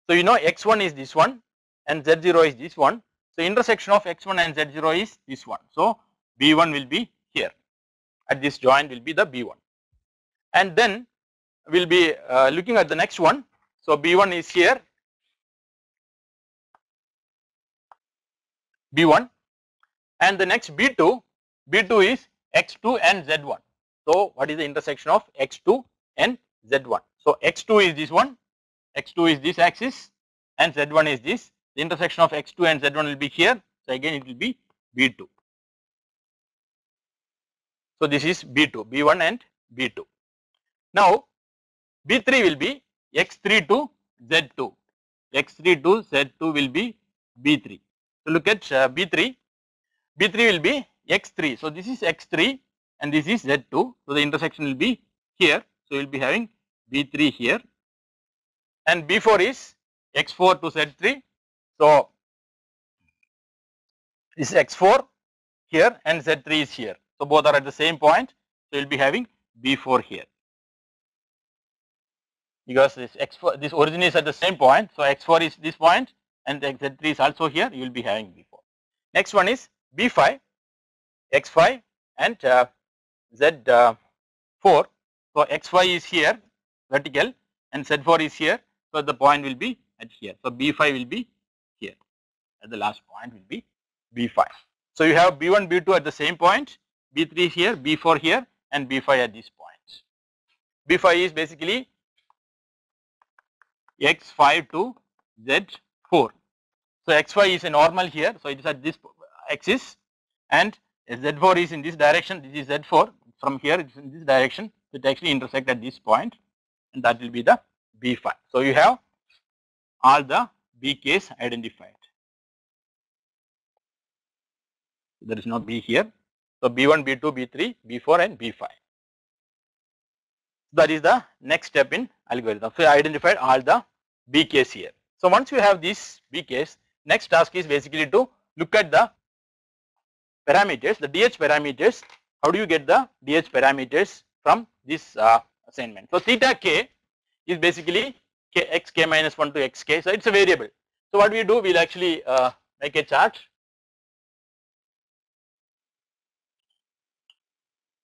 So you know x1 is this one and z0 is this one. So intersection of x1 and z0 is this one. So B1 will be here. At this joint will be the B1. And then we will be looking at the next one. So B1 is here, B1, and the next B2 is x2 and z1. So what is the intersection of x2 and z1? So x2 is this one, x2 is this axis and z1 is this. The intersection of x2 and z1 will be here. So again it will be B2. So this is B2, B1 and B2. Now B3 will be x3 to z2, x3 to z2 will be B3. So look at B3, B3 will be x3. So this is x3 and this is z2. So the intersection will be here. So we will be having B3 here, and B4 is x4 to z3. So this is x4 here and z3 is here. So both are at the same point. So we will be having B4 here, because this x4, this origin is at the same point. So x4 is this point and z3 is also here. You will be having B4. Next one is B5, x5 and z4. So x5 is here vertical and z4 is here. So the point will be at here. So B5 will be here, and the last point will be B5. So you have B1, B2 at the same point, B3 here, B4 here, and B5 at this point. B5 is basically x5 to z4. So x5 is a normal here. So it is at this axis, and z4 is in this direction. This is z4. From here it is in this direction. It actually intersect at this point, and that will be the B5. So you have all the BKs identified. There is no B here. So B1, B2, B3, B4 and B5. That is the next step in algorithm. So I identified all the BKs here. So once you have these BKs, next task is basically to look at the parameters, the DH parameters. How do you get the DH parameters from this assignment? So theta k is basically xk minus 1 to xk. So it's a variable. So what we do, we'll actually make a chart.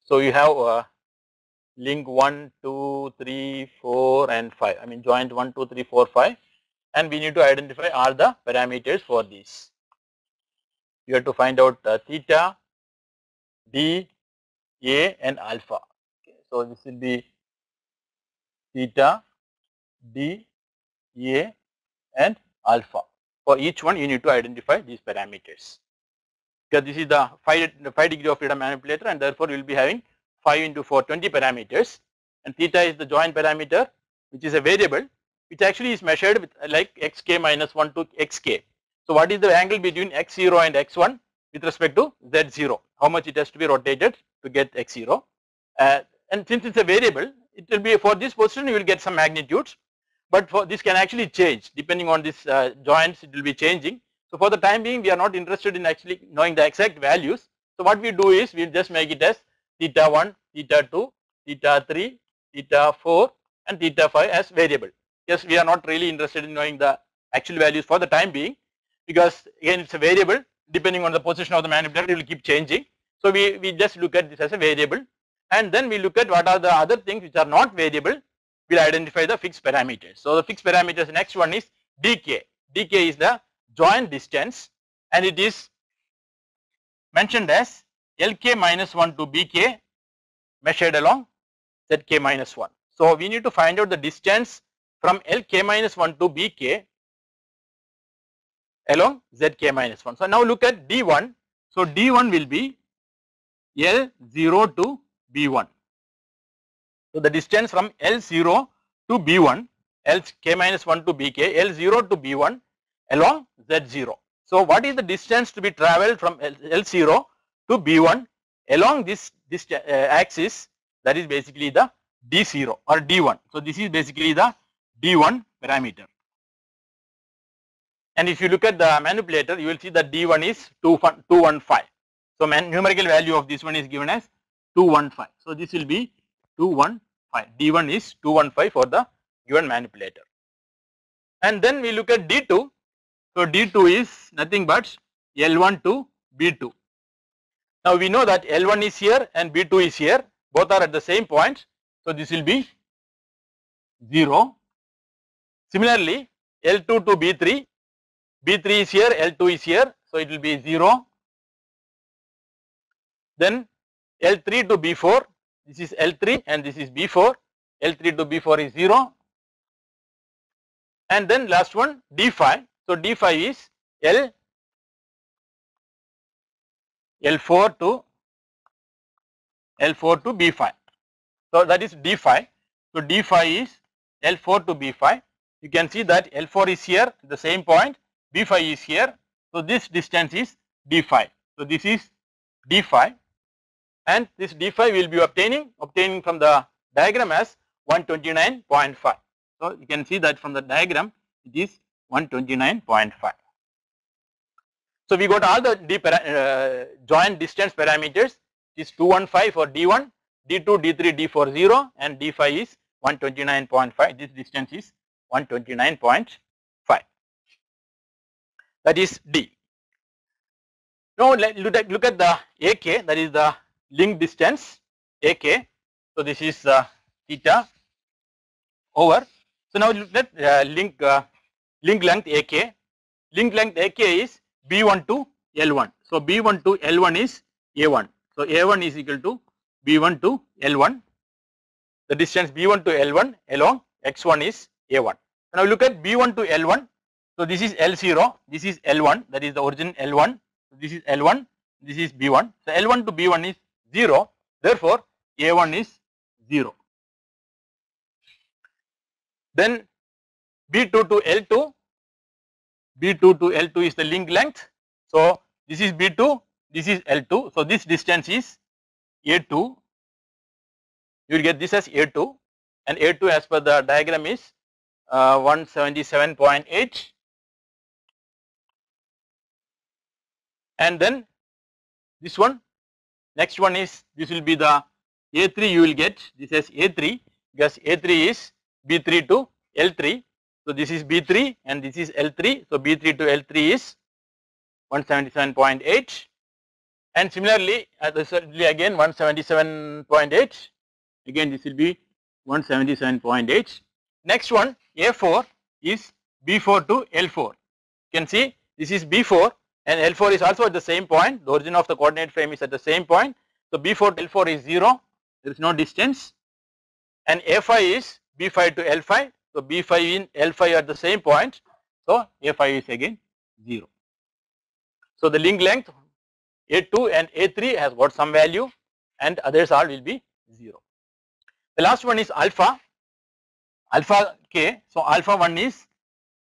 So you have link 1, 2, 3, 4 and 5. I mean joint 1, 2, 3, 4, 5, and we need to identify all the parameters for this. You have to find out theta, d, a and alpha. Okay. So this will be theta, d, a and alpha. For each one you need to identify these parameters, because this is the 5 degree of freedom manipulator, and therefore we will be having 5 into 4, 20 parameters, and theta is the joint parameter, which is a variable which actually is measured with like xk minus 1 to xk. So what is the angle between x0 and x1 with respect to z0? How much it has to be rotated to get x0? And since it's a variable, it will be, for this position you will get some magnitudes, but for this can actually change depending on this joints. It will be changing. So for the time being, we are not interested in actually knowing the exact values. So what we do is we will just make it as theta 1, theta 2, theta 3, theta 4 and theta 5 as variable. Yes, we are not really interested in knowing the actual values for the time being, because again it's a variable. Depending on the position of the manipulator, it will keep changing. So we just look at this as a variable, and then we look at what are the other things which are not variable. We'll identify the fixed parameters. So the fixed parameters, next one is dk. Dk is the joint distance, and it is mentioned as Lk minus 1 to Bk measured along Zk minus 1. So we need to find out the distance from Lk minus 1 to Bk along Zk minus 1. So now look at D1. So D1 will be L0 to B1. So the distance from L0 to B1, K minus 1 to Bk, L0 to B1 along Z0. So what is the distance to be travelled from L0 to B1 along this axis? That is basically the D0 or D1. So this is basically the D1 parameter. And if you look at the manipulator, you will see that D1 is 215. So numerical value of this one is given as 215. So this will be 215. D1 is 215 for the given manipulator. And then we look at D2. So D2 is nothing but L1 to B2. Now we know that L1 is here and B2 is here. Both are at the same point. So this will be 0. Similarly, L2 to B3. B3 is here, L2 is here. So it will be 0. Then L3 to B4. This is L3 and this is B4. L3 to B4 is 0. And then last one D5. So D5 is L4 to B5. So that is D5. So D5 is L4 to B5. You can see that L4 is here at the same point, B5 is here. So this distance is D5. So this is D5, and this D5 will be obtaining from the diagram as 129.5. So you can see that from the diagram it is 129.5. So we got all the joint distance parameters. It is 215 for D1, D2, D3, D4 0, and D5 is 129.5. This distance is 129.5. That is D. Now let look at the AK, that is the link distance AK. So this is theta over. So now let link length AK. Link length AK is B1 to L1. So B1 to L1 is A1. So A1 is equal to B1 to L1. The distance B1 to L1 along X1 is A1. Now look at B1 to L1. So this is L0, this is L1, that is the origin L1. This is L1, this is B1. So L1 to B1 is 0. Therefore A1 is 0. Then B2 to L2. B2 to L2 is the link length. So this is B2, this is L2. So this distance is A2. You will get this as A2, and A2 as per the diagram is 177.8. And then this one, next one is, this will be the A3, you will get this as A3, because A3 is B3 to L3. So this is B3 and this is L3. So B3 to L3 is 177.8, and similarly this will be again 177.8. Again this will be 177.8. Next one A4 is B4 to L4. You can see this is B4 and L4 is also at the same point. The origin of the coordinate frame is at the same point. So B4 to L4 is 0. There is no distance. And A5 is B5 to L5. So B5 in L5 at the same point. So A5 is again 0. So the link length A2 and A3 has got some value, and others all will be 0. The last one is alpha. Alpha K. So alpha 1 is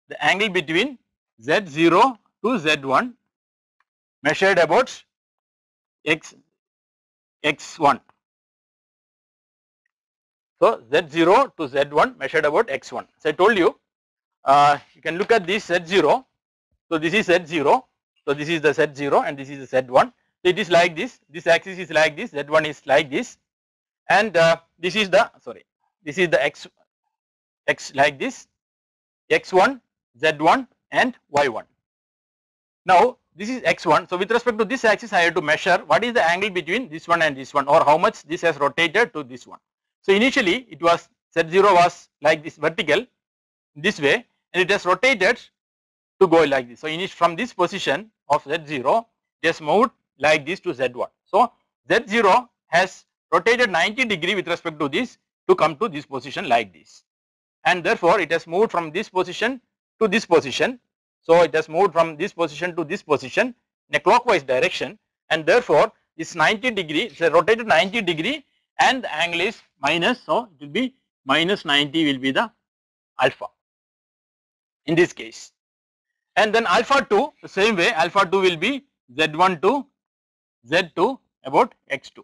the angle between Z0 to Z1 measured about X1. So Z0 to Z1 measured about X1. So I told you, you can look at this Z0. So this is Z0. So this is the Z0 and this is the Z1. So it is like this. This axis is like this. Z1 is like this, and this is the X like this. X1, Z1, and Y1. Now this is X1. So with respect to this axis, I have to measure what is the angle between this one and this one, or how much this has rotated to this one. So initially it was Z0 was like this vertical this way, and it has rotated to go like this. So from this position of Z0, it has moved like this to Z1. So Z0 has rotated 90 degree with respect to this to come to this position like this, and therefore it has moved from this position to this position. So it has moved from this position to this position in a clockwise direction. and therefore this 90 degree, it's a rotated 90 degree and the angle is minus, so it will be minus 90 will be the alpha in this case. And then alpha 2, the same way alpha 2 will be Z1 to Z2 about x2.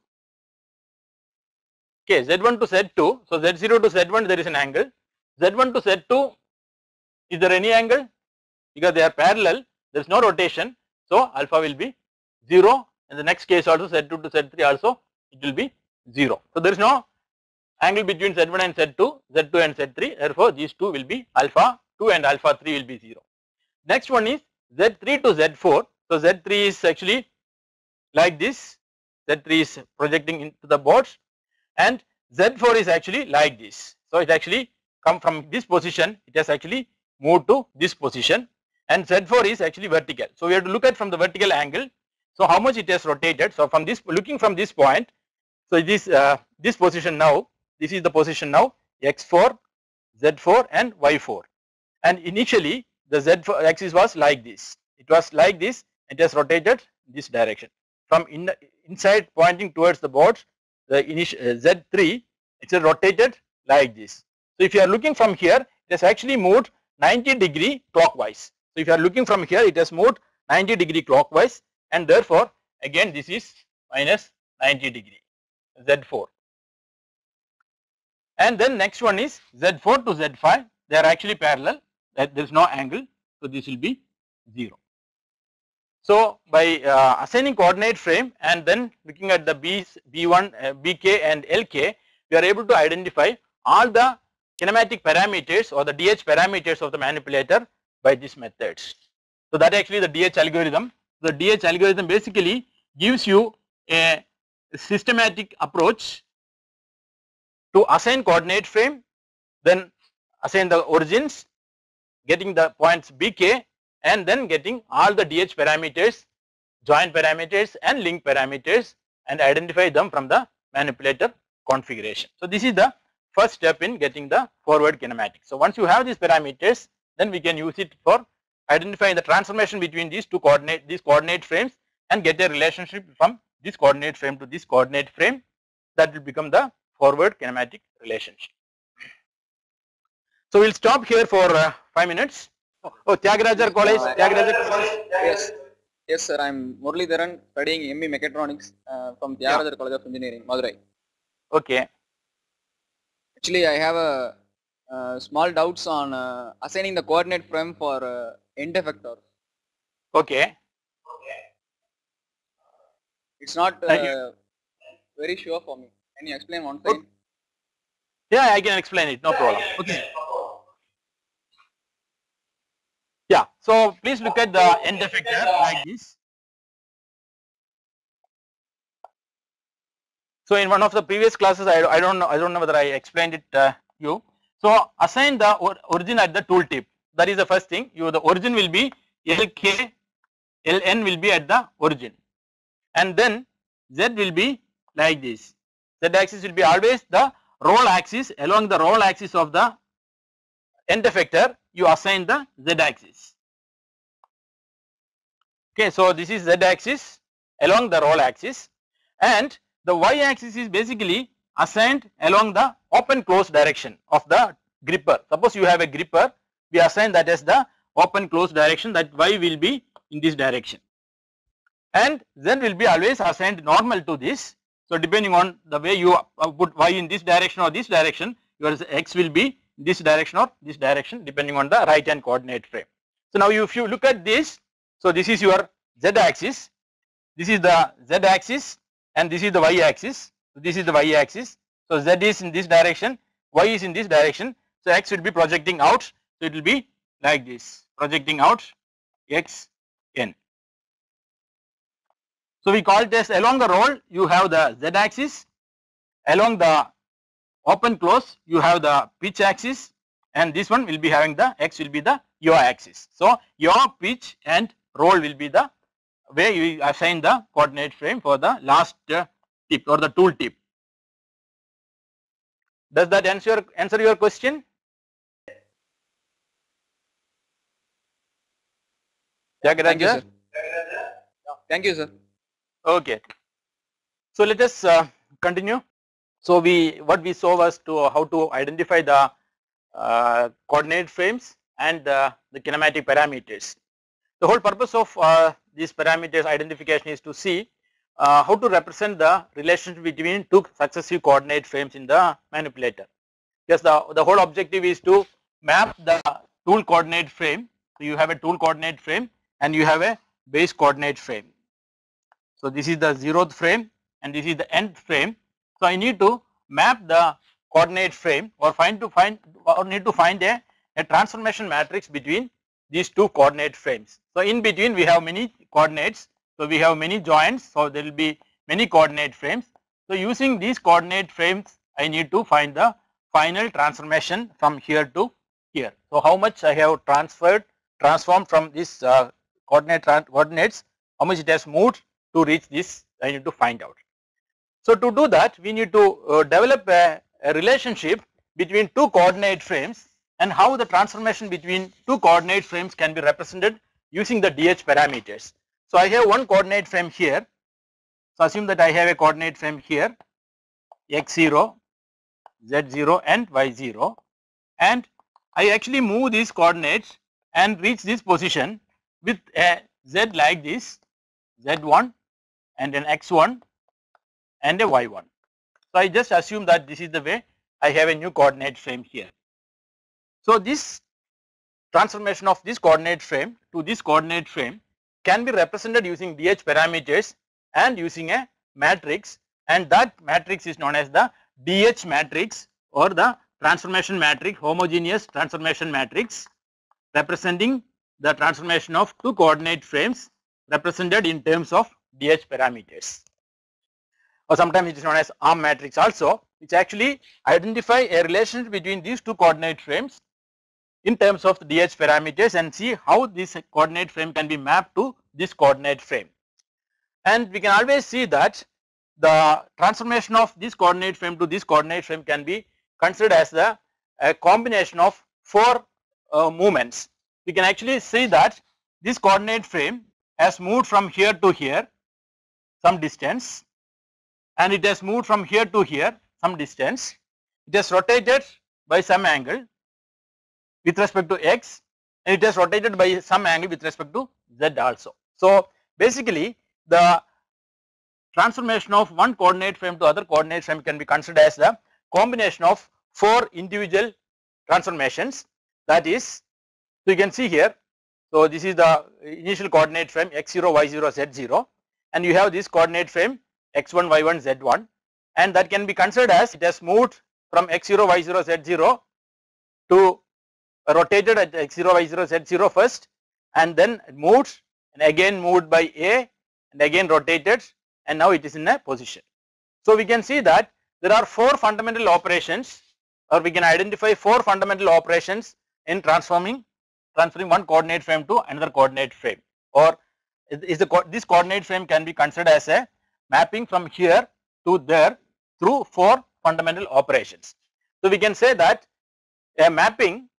Okay, Z1 to Z2, so Z0 to Z1 there is an angle, Z1 to Z2 is there any angle? Because they are parallel, there is no rotation, so alpha will be 0. In the next case also Z2 to Z3 also it will be 0. So there is no angle between Z1 and Z2, Z2 and Z3, therefore these two will be alpha 2 and alpha 3 will be 0. Next one is Z3 to Z4, so Z3 is actually like this, Z3 is projecting into the boards and Z4 is actually like this. So it actually come from this position, it has actually moved to this position and Z4 is actually vertical. So we have to look at from the vertical angle, so how much it has rotated. So from this, looking from this point, so this position now, this is the position now x4, z4 and y4, and initially the z4 axis was like this, it was like this, it has rotated this direction from inside pointing towards the boards, the initial z3 it is rotated like this. So if you are looking from here, it has actually moved 90 degree clockwise. So if you are looking from here, it has moved 90 degree clockwise and therefore again this is minus 90 degree Z4. And then next one is Z4 to Z5, they are actually parallel, that there is no angle, so this will be 0. So by assigning coordinate frame and then looking at the B1, BK and LK, we are able to identify all the kinematic parameters or the DH parameters of the manipulator by these methods. So that actually the DH algorithm. The DH algorithm basically gives you a systematic approach to assign coordinate frame, then assign the origins, getting the points BK and then getting all the DH parameters, joint parameters and link parameters and identify them from the manipulator configuration. So this is the first step in getting the forward kinematics. So once you have these parameters, then we can use it for identifying the transformation between these coordinate frames and get a relationship from this coordinate frame to this coordinate frame, that will become the forward kinematic relationship. So we will stop here for 5 minutes. Oh, Tyagaraja College. Yes, sir. I am Muralidharan, studying ME Mechatronics from Tyagaraja College of Engineering, Madurai. Okay. Actually, I have a small doubts on assigning the coordinate frame for end effector. Okay. It's not very sure for me. Can you explain one thing? Yeah, I can explain it. No problem. Okay. Yeah. So please look at the end effector like this. So in one of the previous classes, I don't know whether I explained it you. So assign the origin at the tooltip. That is the first thing. The origin will be LK, LN will be at the origin, and then Z will be like this. Z axis will be always the roll axis. Along the roll axis of the end effector, you assign the Z axis. Okay, so this is Z axis along the roll axis, and the Y axis is basically assigned along the open close direction of the gripper. Suppose you have a gripper, we assign that as the open close direction, that Y will be in this direction, and Z will be always assigned normal to this. So depending on the way you put Y in this direction or this direction, your X will be this direction or this direction depending on the right hand coordinate frame. So now if you look at this, so this is your Z axis, this is the Z axis and this is the Y axis. So this is the Y axis. So Z is in this direction, Y is in this direction. So X will be projecting out. So it will be like this, projecting out X N. So we call it as along the roll you have the Z axis, along the open close you have the pitch axis, and this one will be having the X will be the yaw axis. So yaw, pitch and roll will be the way you assign the coordinate frame for the last tip or the tool tip. Does that answer your question? Thank you, sir. Thank you, sir. Okay. So let us continue. So what we saw was to how to identify the coordinate frames and the kinematic parameters. The whole purpose of these parameters identification is to see how to represent the relationship between two successive coordinate frames in the manipulator. Yes, the whole objective is to map the tool coordinate frame. So you have a tool coordinate frame and you have a base coordinate frame. So this is the 0th frame and this is the nth frame. So I need to map the coordinate frame or need to find a transformation matrix between these two coordinate frames. So in between we have many coordinates. So we have many joints. So there will be many coordinate frames. So using these coordinate frames I need to find the final transformation from here to here. So how much I have transformed from this coordinates, how much it has moved to reach this, I need to find out. So to do that we need to develop a relationship between two coordinate frames and how the transformation between two coordinate frames can be represented using the DH parameters. So I have one coordinate frame here. So assume that I have a coordinate frame here x0, z0 and y0, and I actually move these coordinates and reach this position with a z like this, z1 and an x1 and a y1. So I just assume that this is the way I have a new coordinate frame here. So this transformation of this coordinate frame to this coordinate frame can be represented using DH parameters and using a matrix, and that matrix is known as the DH matrix or the transformation matrix, homogeneous transformation matrix, representing the transformation of two coordinate frames represented in terms of DH parameters. Or sometimes it is known as ARM matrix also, which actually identify a relationship between these two coordinate frames in terms of the DH parameters and see how this coordinate frame can be mapped to this coordinate frame. And we can always see that the transformation of this coordinate frame to this coordinate frame can be considered as a combination of four movements. We can actually see that this coordinate frame has moved from here to here some distance, and it has moved from here to here some distance. It has rotated by some angle with respect to x, and it has rotated by some angle with respect to z also. So basically the transformation of one coordinate frame to other coordinate frame can be considered as the combination of four individual transformations. That is, so you can see here, so this is the initial coordinate frame x0, y0, z0, and you have this coordinate frame x1, y1, z1, and that can be considered as it has moved from x0, y0, z0 to rotated at x0, y0, z0 first, and then moved and again moved by a and again rotated, and now it is in a position. So we can see that there are four fundamental operations, or we can identify four fundamental operations in transferring one coordinate frame to another coordinate frame, or this coordinate frame can be considered as a mapping from here to there through four fundamental operations. So we can say that a mapping,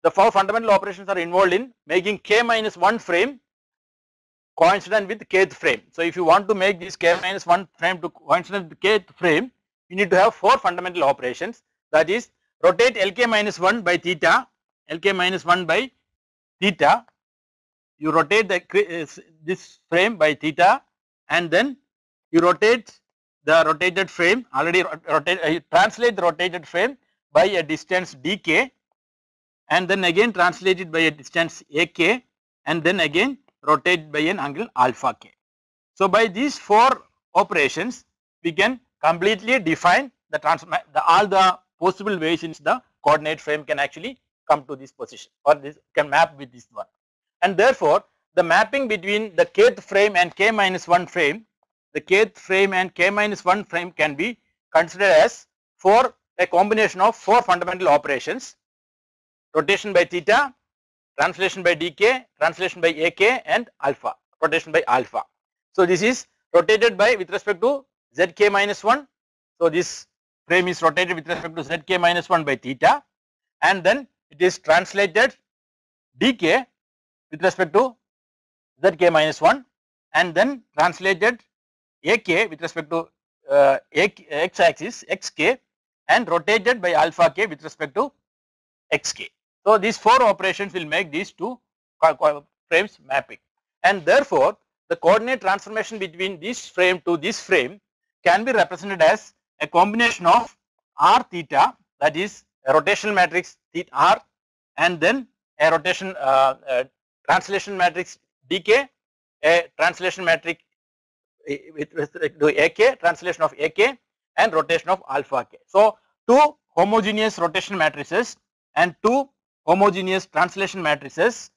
the four fundamental operations are involved in making k minus 1 frame coincident with kth frame. So if you want to make this k minus 1 frame to coincident with kth frame, you need to have four fundamental operations, that is rotate Lk minus 1 by theta, Lk minus 1 by theta, you rotate this frame by theta, and then you rotate the rotated frame, translate the rotated frame by a distance dk, and then again translate it by a distance ak, and then again rotate by an angle alpha k. So by these four operations we can completely define all the possible ways in which the coordinate frame can actually come to this position, or this can map with this one. And therefore the mapping between the kth frame and k minus 1 frame, the kth frame and k minus 1 frame can be considered as a combination of four fundamental operations: rotation by theta, translation by dk, translation by ak, and alpha, rotation by alpha. So this is rotated by with respect to zk minus 1. So this frame is rotated with respect to zk minus 1 by theta, and then it is translated dk with respect to zk minus 1, and then translated ak with respect to x axis xk and rotated by alpha k with respect to xk. So these 4 operations will make these two frames mapping, and therefore the coordinate transformation between this frame to this frame can be represented as a combination of r theta, that is a rotational matrix theta r, and then a rotation translation matrix dk, a translation matrix with respect to ak, translation of ak, and rotation of alpha k. So two homogeneous rotation matrices and two homogeneous translation matrices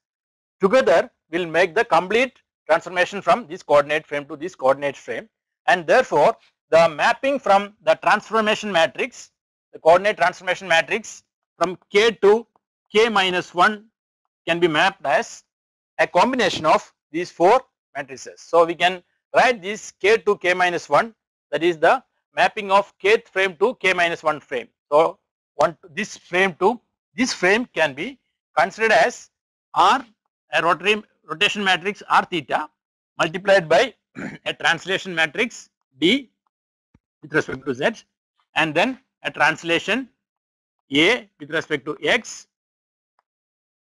together will make the complete transformation from this coordinate frame to this coordinate frame, and therefore the mapping from the transformation matrix, the coordinate transformation matrix from k to k minus 1 can be mapped as a combination of these 4 matrices. So we can write this k to k minus 1, that is the mapping of kth frame to k minus 1 frame. So this frame to this frame can be considered as r, a rotation matrix r theta multiplied by a translation matrix d with respect to z, and then a translation a with respect to x,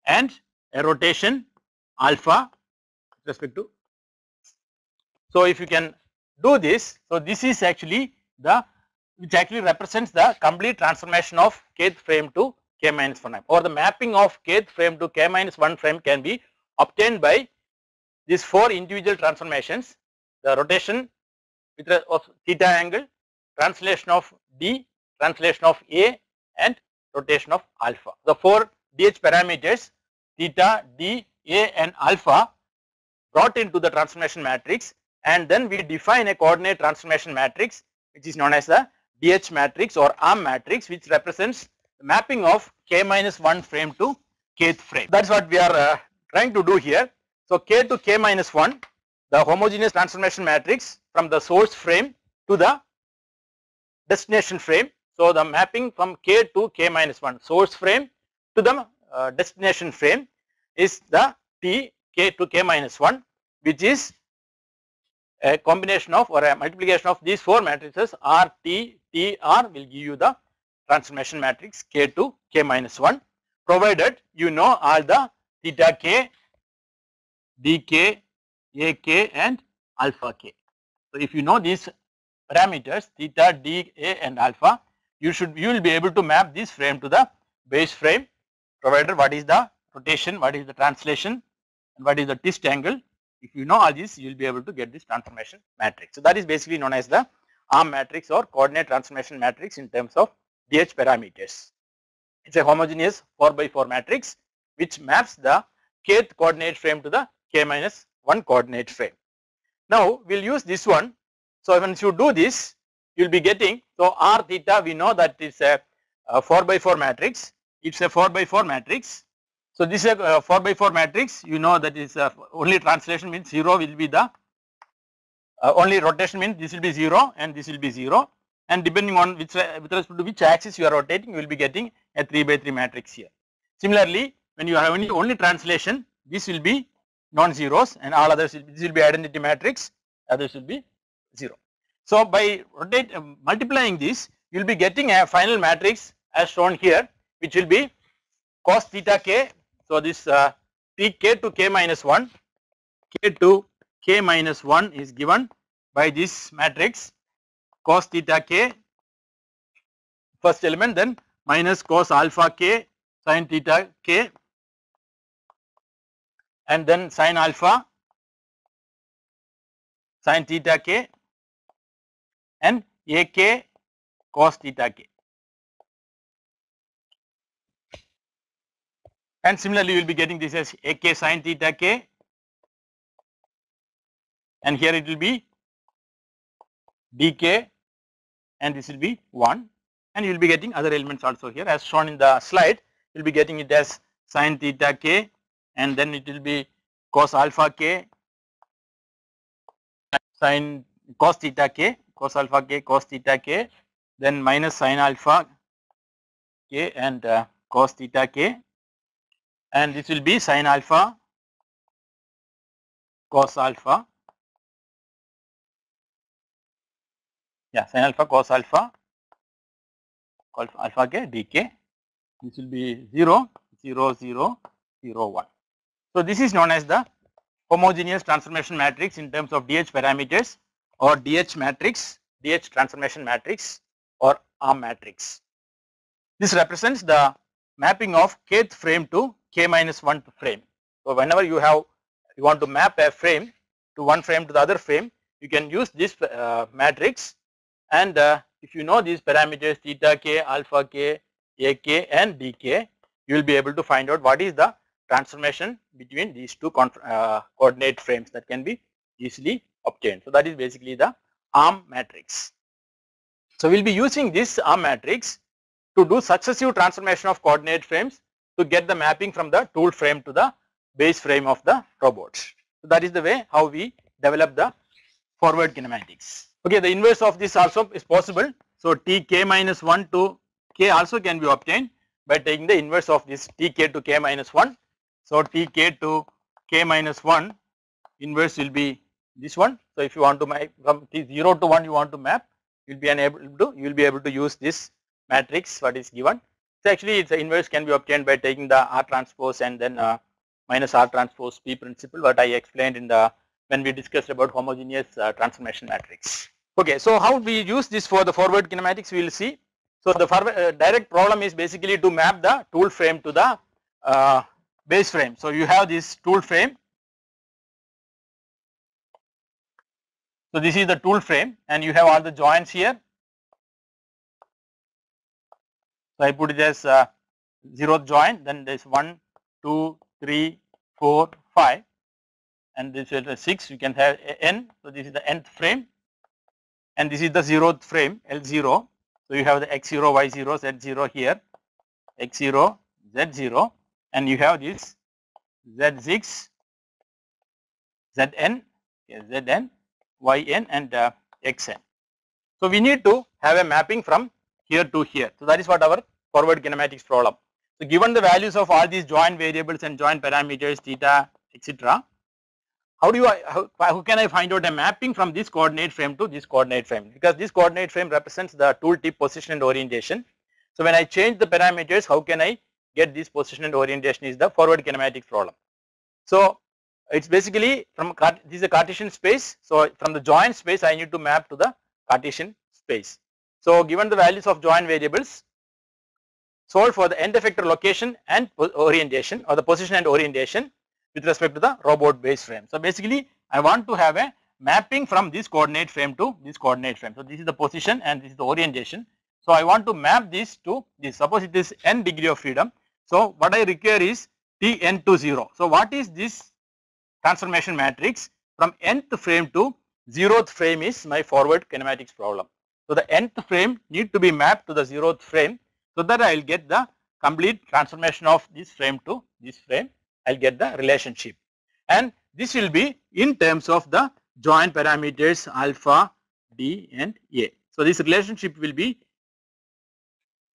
and a rotation alpha with respect to. So if you can do this, so this is actually the which actually represents the complete transformation of kth frame to k minus 1 frame, or the mapping of kth frame to k minus 1 frame can be obtained by these 4 individual transformations: the rotation with of theta angle, translation of d, translation of a, and rotation of alpha. The 4 dh parameters theta, d, a, and alpha brought into the transformation matrix, and then we define a coordinate transformation matrix which is known as the DH matrix or ARM matrix, which represents the mapping of k minus 1 frame to kth frame. That is what we are trying to do here. So k to k minus 1, the homogeneous transformation matrix from the source frame to the destination frame. So the mapping from k to k minus 1, source frame to the destination frame, is the t k to k minus 1, which is a combination of or a multiplication of these 4 matrices R, T, T, R will give you the transformation matrix k to k minus 1, provided you know all the theta k, dk, ak, and alpha k. So if you know these parameters theta, d, a, and alpha, you will be able to map this frame to the base frame, provided what is the rotation, what is the translation, and what is the twist angle. If you know all this, you will be able to get this transformation matrix. So that is basically known as the ARM matrix or coordinate transformation matrix in terms of DH parameters. It's a homogeneous 4x4 matrix which maps the kth coordinate frame to the k minus 1 coordinate frame. Now we'll use this one. So once you do this, you'll be getting, so R theta, we know that it's a 4x4 matrix. It's a 4x4 matrix. So this is a 4x4 matrix. You know that is only translation means 0 will be the only rotation means this will be 0 and this will be 0, and depending on which with respect to which axis you are rotating, you will be getting a 3x3 matrix here. Similarly, when you have only translation, this will be non-zeros and all others this will be identity matrix, others will be 0. So by multiplying this, you will be getting a final matrix as shown here, which will be cos theta k. So this k to k minus 1, k to k minus 1 is given by this matrix cos theta k, first element, then minus cos alpha k sin theta k, and then sin alpha sin theta k, and ak cos theta k. And similarly, you will be getting this as ak sin theta k, and here it will be dk, and this will be 1, and you will be getting other elements also here as shown in the slide. You will be getting it as sin theta k, and then it will be cos alpha k, sin cos theta k, cos alpha k, cos theta k, then minus sin alpha k and cos theta k, and this will be sin alpha cos alpha yeah, sin alpha cos alpha alpha k dk. This will be 0, 0, 0, 0, 1. So this is known as the homogeneous transformation matrix in terms of DH parameters, or DH matrix, DH transformation matrix, or ARM matrix. This represents the mapping of kth frame to k minus 1th frame. So whenever you want to map a frame to one frame to the other frame, you can use this matrix, and if you know these parameters theta k, alpha k, ak and dk, you will be able to find out what is the transformation between these two coordinate frames that can be easily obtained. So that is basically the ARM matrix. So we will be using this ARM matrix to do successive transformation of coordinate frames to get the mapping from the tool frame to the base frame of the robot. So that is the way how we develop the forward kinematics. Okay, the inverse of this also is possible. So tk minus 1 to k also can be obtained by taking the inverse of this tk to k minus 1. So tk to k minus 1 inverse will be this one. So if you want to map from t0 to 1, you want to map, you will be able to use this matrix what is given. So actually its inverse can be obtained by taking the R transpose and then minus R transpose P principle, what I explained in the when we discussed about homogeneous transformation matrix. Okay, so how we use this for the forward kinematics we will see. So the direct problem is basically to map the tool frame to the base frame. So you have this tool frame. So this is the tool frame and you have all the joints here. So I put it as 0th joint, then there is 1, 2, 3, 4, 5 and this is 6, you can have n. So this is the nth frame and this is the 0th frame L0. So you have the x0, y0, z0 here, x0, z0 and you have this z6, zn, zn, yn and xn. So we need to have a mapping from here to here. So that is what our forward kinematics problem. So given the values of all these joint variables and joint parameters theta etc., how can I find out a mapping from this coordinate frame to this coordinate frame, because this coordinate frame represents the tool tip position and orientation. So when I change the parameters, how can I get this position and orientation is the forward kinematics problem. So it's basically from this is a Cartesian space. So from the joint space I need to map to the Cartesian space. So given the values of joint variables, solve for the end effector location and orientation, or the position and orientation with respect to the robot base frame. So basically I want to have a mapping from this coordinate frame to this coordinate frame. So this is the position and this is the orientation. So I want to map this to this. Suppose it is n degree of freedom. So what I require is Tn to 0. So what is this transformation matrix? From nth frame to 0th frame is my forward kinematics problem. So the nth frame need to be mapped to the 0th frame, so that I will get the complete transformation of this frame to this frame. I will get the relationship, and this will be in terms of the joint parameters alpha, d and a. So this relationship will be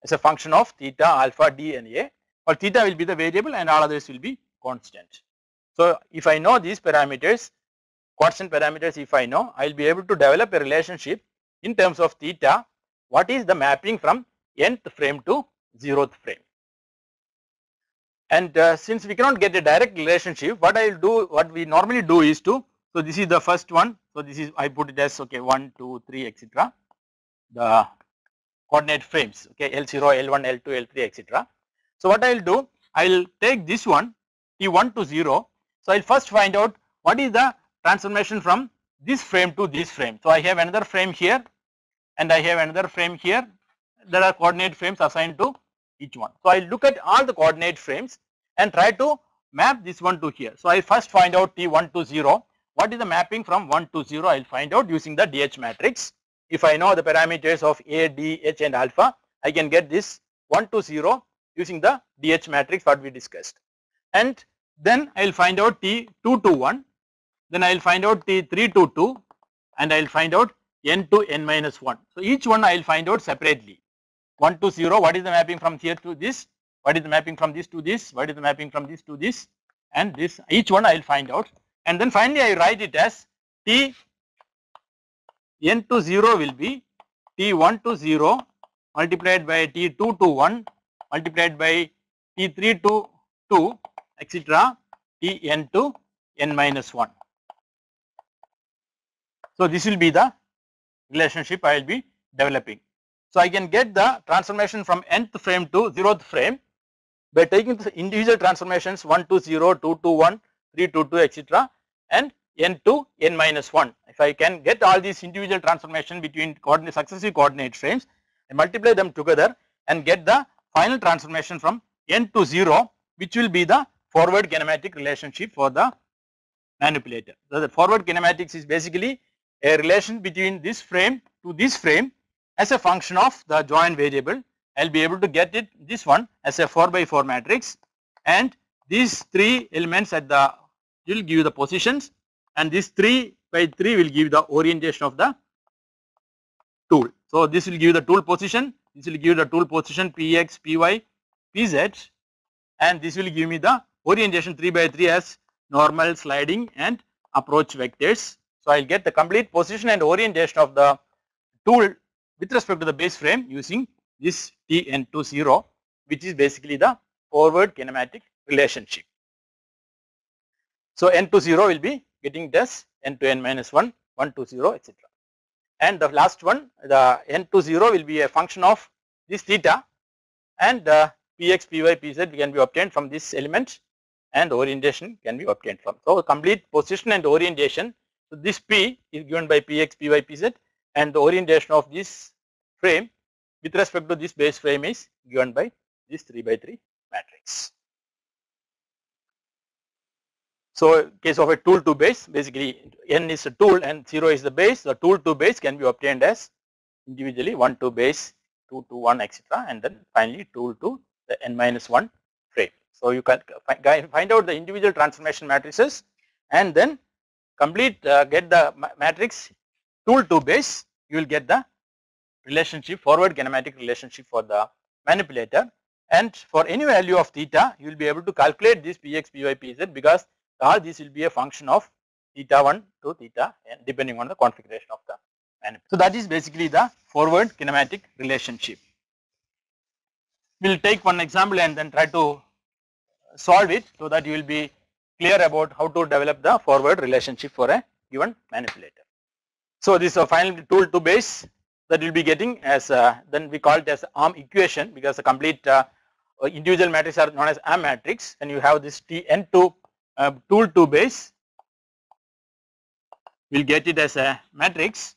as a function of theta, alpha, d and a, or theta will be the variable and all others will be constant. So if I know these parameters, constant parameters if I know, I will be able to develop a relationship in terms of theta, what is the mapping from nth frame to 0th frame. And since we cannot get a direct relationship, what I will do, what we normally do is to, so this is the first one, so this is, I put it as okay 1, 2, 3 etc. the coordinate frames, okay, L0, L1, L2, L3 etc. So what I will do, I will take this one T1 to 0. So I will first find out what is the transformation from this frame to this frame. So I have another frame here and I have another frame here. There are coordinate frames assigned to each one. So I will look at all the coordinate frames and try to map this one to here. So I first find out T1 to 0. What is the mapping from 1 to 0? I will find out using the DH matrix. If I know the parameters of A, D, H and alpha, I can get this 1 to 0 using the DH matrix what we discussed. And then I will find out T2 to 1. Then I will find out T3 to 2 and I will find out n to n minus 1. So each one I will find out separately. 1 to 0, what is the mapping from here to this? What is the mapping from this to this? What is the mapping from this to this? And this, each one I will find out. And then finally I write it as T n to 0 will be T1 to 0 multiplied by T2 to 1 multiplied by T3 to 2 etc. Tn to n minus 1. So this will be the relationship I will be developing. So I can get the transformation from nth frame to 0th frame by taking the individual transformations 1 to 0, 2 to 1, 3 to 2 etc. and n to n minus 1. If I can get all these individual transformation between successive coordinate frames and multiply them together and get the final transformation from n to 0, which will be the forward kinematic relationship for the manipulator. So the forward kinematics is basically a relation between this frame to this frame as a function of the joint variable. I will be able to get it this one as a 4 by 4 matrix, and these 3 elements at the will give you the positions, and this 3 by 3 will give the orientation of the tool. So this will give the tool position, this will give the tool position px, py, pz, and this will give me the orientation 3 by 3 as normal, sliding and approach vectors. So I will get the complete position and orientation of the tool with respect to the base frame using this Tn to 0, which is basically the forward kinematic relationship. So n to 0 will be getting this n to n minus 1, 1 to 0 etc. And the last one, the n to 0 will be a function of this theta, and px, py, pz can be obtained from this element and orientation can be obtained from. So complete position and orientation. So this p is given by px, py, pz, and the orientation of this frame with respect to this base frame is given by this 3 by 3 matrix. So in case of a tool to base, basically n is a tool and 0 is the base. The tool to base can be obtained as individually 1 to base, 2 to 1 etc. and then finally tool to the n minus 1 frame. So you can find out the individual transformation matrices and then complete get the matrix tool to base. You will get the relationship, forward kinematic relationship for the manipulator, and for any value of theta you will be able to calculate this px, py, pz because all this will be a function of theta 1 to theta n depending on the configuration of the manipulator. So that is basically the forward kinematic relationship. We will take one example and then try to solve it so that you will be clear about how to develop the forward relationship for a given manipulator. So this is a final tool to base that we will be getting as then we call it as arm equation because the complete individual matrices are known as arm matrix, and you have this Tn to tool to base, we will get it as a matrix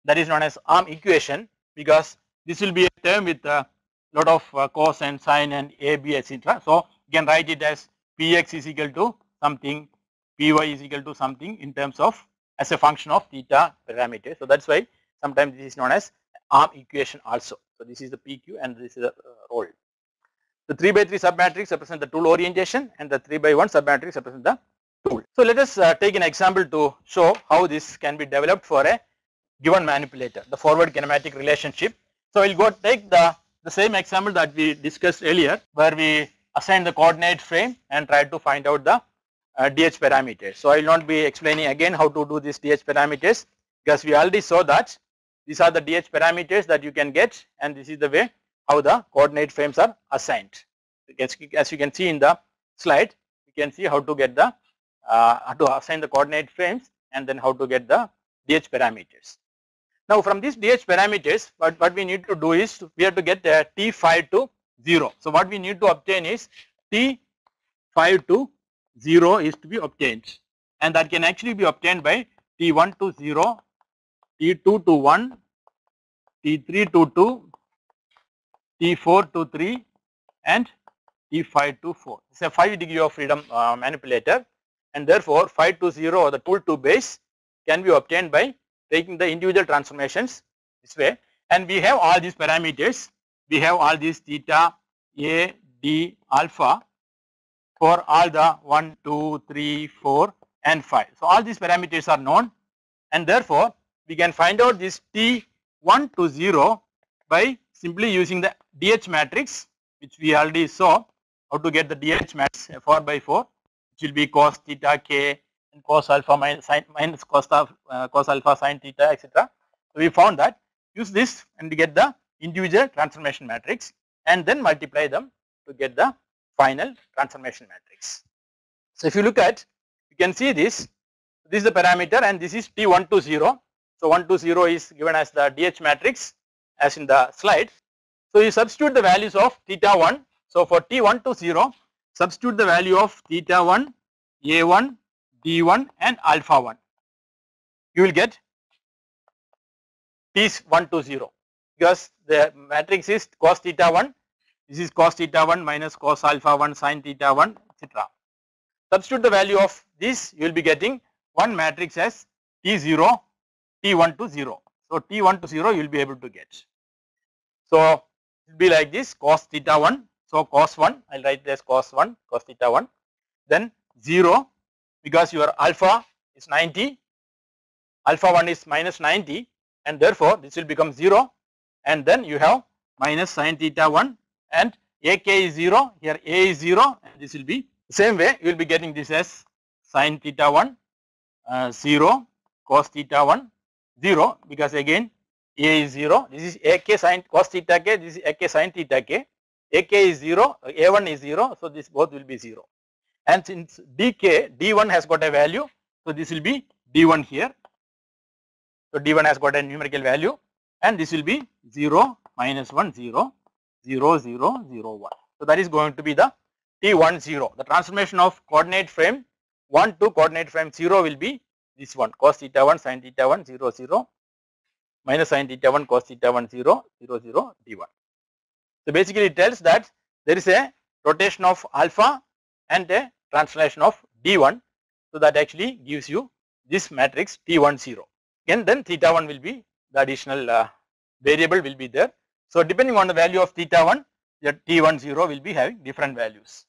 that is known as arm equation because this will be a term with a lot of cos and sine and AB etc. So you can write it as Px is equal to something, Py is equal to something in terms of as a function of theta parameter. So that's why sometimes this is known as arm equation also. So this is the PQ and this is the role. The 3 by 3 submatrix represent the tool orientation and the 3 by 1 submatrix represent the tool. So let us take an example to show how this can be developed for a given manipulator, the forward kinematic relationship. So we'll go take the same example that we discussed earlier where we assign the coordinate frame and try to find out the DH parameters. So I will not be explaining again how to do these DH parameters because we already saw that these are the DH parameters that you can get, and this is the way how the coordinate frames are assigned. As you can see in the slide, you can see how to get the how to assign the coordinate frames and then how to get the DH parameters. Now from these DH parameters, what we need to do is we have to get T5 to 0. So what we need to obtain is T5 to 0 is to be obtained, and that can actually be obtained by T1 to 0, T2 to 1, T3 to 2, T4 to 3 and T5 to 4. It's a 5 degree of freedom manipulator, and therefore 5 to 0 or the tool to base can be obtained by taking the individual transformations this way, and we have all these parameters. We have all these theta, A, D, alpha for all the 1, 2, 3, 4 and 5. So all these parameters are known, and therefore we can find out this T1 to 0 by simply using the DH matrix, which we already saw how to get the DH matrix 4 by 4, which will be cos theta k and cos alpha minus cos alpha sin theta etc. So we found that use this and get the individual transformation matrix and then multiply them to get the final transformation matrix. So if you look at, you can see this is the parameter and this is T120. So 120 is given as the DH matrix as in the slide. So you substitute the values of theta 1. So for T120, substitute the value of theta 1, A1, D1 and alpha 1. You will get T120 because the matrix is cos theta 1. This is cos theta 1 minus cos alpha 1 sin theta 1, etc. Substitute the value of this, you will be getting one matrix as T0, T120. So T120 you will be able to get. So it will be like this, cos theta 1. So cos 1, I will write it as cos 1, cos theta 1. Then 0 because your alpha is 90, alpha 1 is minus 90 and therefore this will become 0 and then you have minus sin theta 1 and AK is 0, here A is 0 and this will be the same way you will be getting this as sin theta 1 0, cos theta 1 0 because again A is 0, this is AK sin cos theta k, this is AK sin theta k, AK is 0, A1 is 0, so this both will be 0. And since DK, D1 has got a value, so this will be D1 here. So D1 has got a numerical value and this will be 0, minus 1, 0, 0, 0, 0, 1. So that is going to be the T10. The transformation of coordinate frame 1 to coordinate frame 0 will be this one, cos theta 1, sin theta 1, 0, 0, minus sin theta 1, cos theta 1, 0, 0, 0, D1. So basically it tells that there is a rotation of alpha and a translation of D1. So that actually gives you this matrix T10. And then theta 1 will be the additional variable will be there. So depending on the value of theta 1, the T10 will be having different values.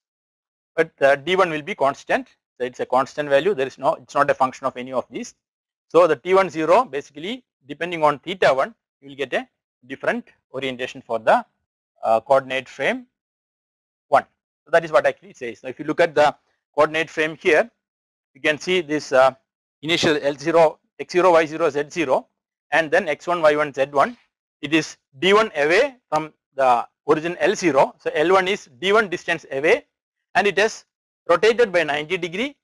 But D1 will be constant. So it's a constant value. There is no, it's not a function of any of these. So the T10 basically depending on theta 1, you will get a different orientation for the coordinate frame 1. So that is what actually it says. Now if you look at the coordinate frame here, you can see this initial L0, x0, y0, z0 and then x1, y1, z1. It is D1 away from the origin L0. So L1 is D1 distance away and it has rotated by 90 degree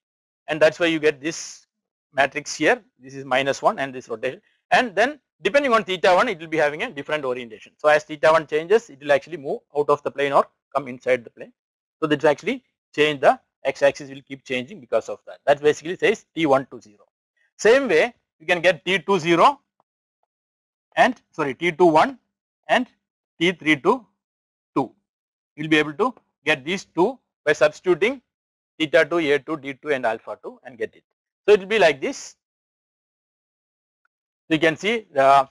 and that's why you get this matrix here. This is minus 1 and this rotation, and then depending on theta 1 it will be having a different orientation. So as theta 1 changes it will actually move out of the plane or come inside the plane. So this actually change, the x-axis will keep changing because of that. That basically says T120. Same way you can get T20 and T21 and T32. You will be able to get these two by substituting theta 2, A2, D2 and alpha 2 and get it. So it will be like this. So you can see the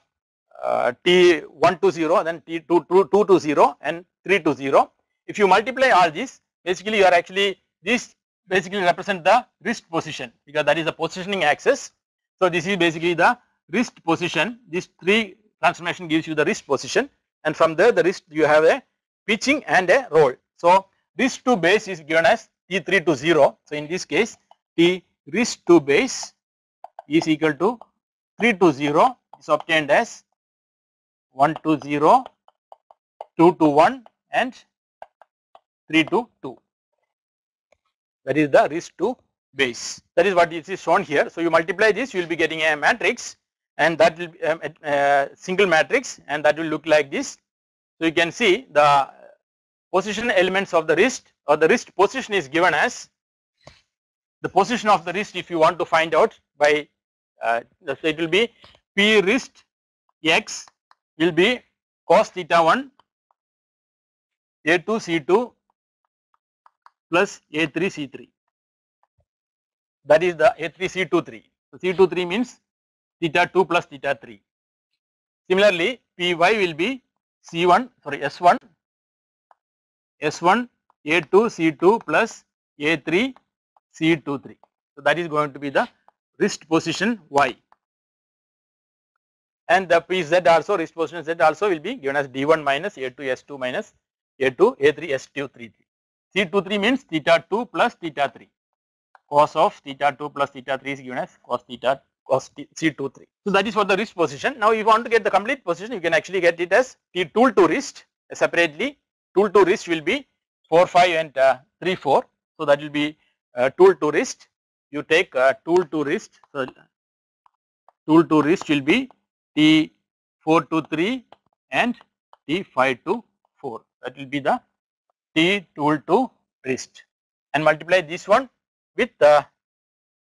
T120, then T220 and 320. If you multiply all these, basically you are actually, this basically represent the wrist position because that is the positioning axis. So this is basically the wrist position. This 3 transformation gives you the wrist position and from there the wrist you have a pitching and a roll. So wrist to base is given as T320. So in this case T wrist to base is equal to 320 is obtained as 120, 221 and 322. That is the wrist to base. That is what it is shown here. So you multiply this, you will be getting a matrix and that will be single matrix and that will look like this. So you can see the position elements of the wrist or the wrist position is given as the position of the wrist if you want to find out by so it will be P wrist x will be cos theta 1 A2 C2 plus A3 C3. That is the A3 C23. So C23 means theta 2 plus theta 3. Similarly, Py will be S1 A2 C2 plus A3 C23. So that is going to be the wrist position Y. And the Pz also, wrist position Z also will be given as D1 minus A2 S2 minus A2 A3 S2 3. C23 means theta 2 plus theta 3. Cos of theta 2 plus theta 3 is given as cos theta cos C23. So that is for the wrist position. Now if you want to get the complete position, you can actually get it as T tool to wrist separately. Tool to wrist will be 4, 5 and 3, 4. So that will be tool to wrist. You take tool to wrist. So tool to wrist will be T4 to 3 and T5 to 4. That will be the T tool to wrist, and multiply this one with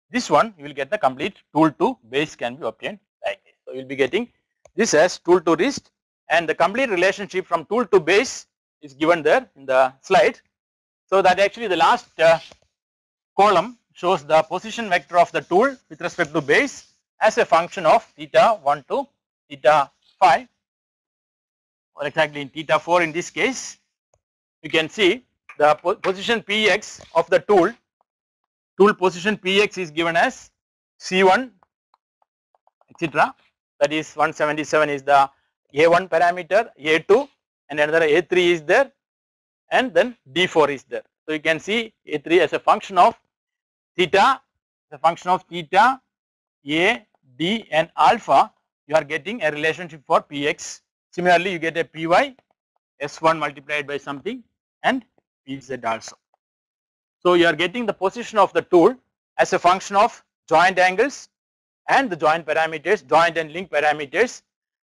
this one, you will get the complete tool to base can be obtained like this. So you will be getting this as tool to wrist, and the complete relationship from tool to base is given there in the slide. So that actually the last column shows the position vector of the tool with respect to base as a function of theta 1 to theta 5, or exactly in theta 4 in this case. You can see the position Px of the tool position Px is given as C1 etc. That is 177 is the A1 parameter, A2 and another A3 is there, and then D4 is there. So you can see A3 as a function of theta, the function of theta, A, D and alpha, you are getting a relationship for Px. Similarly, you get a Py, S1 multiplied by something and Pz also. So you are getting the position of the tool as a function of joint angles and the joint parameters, joint and link parameters,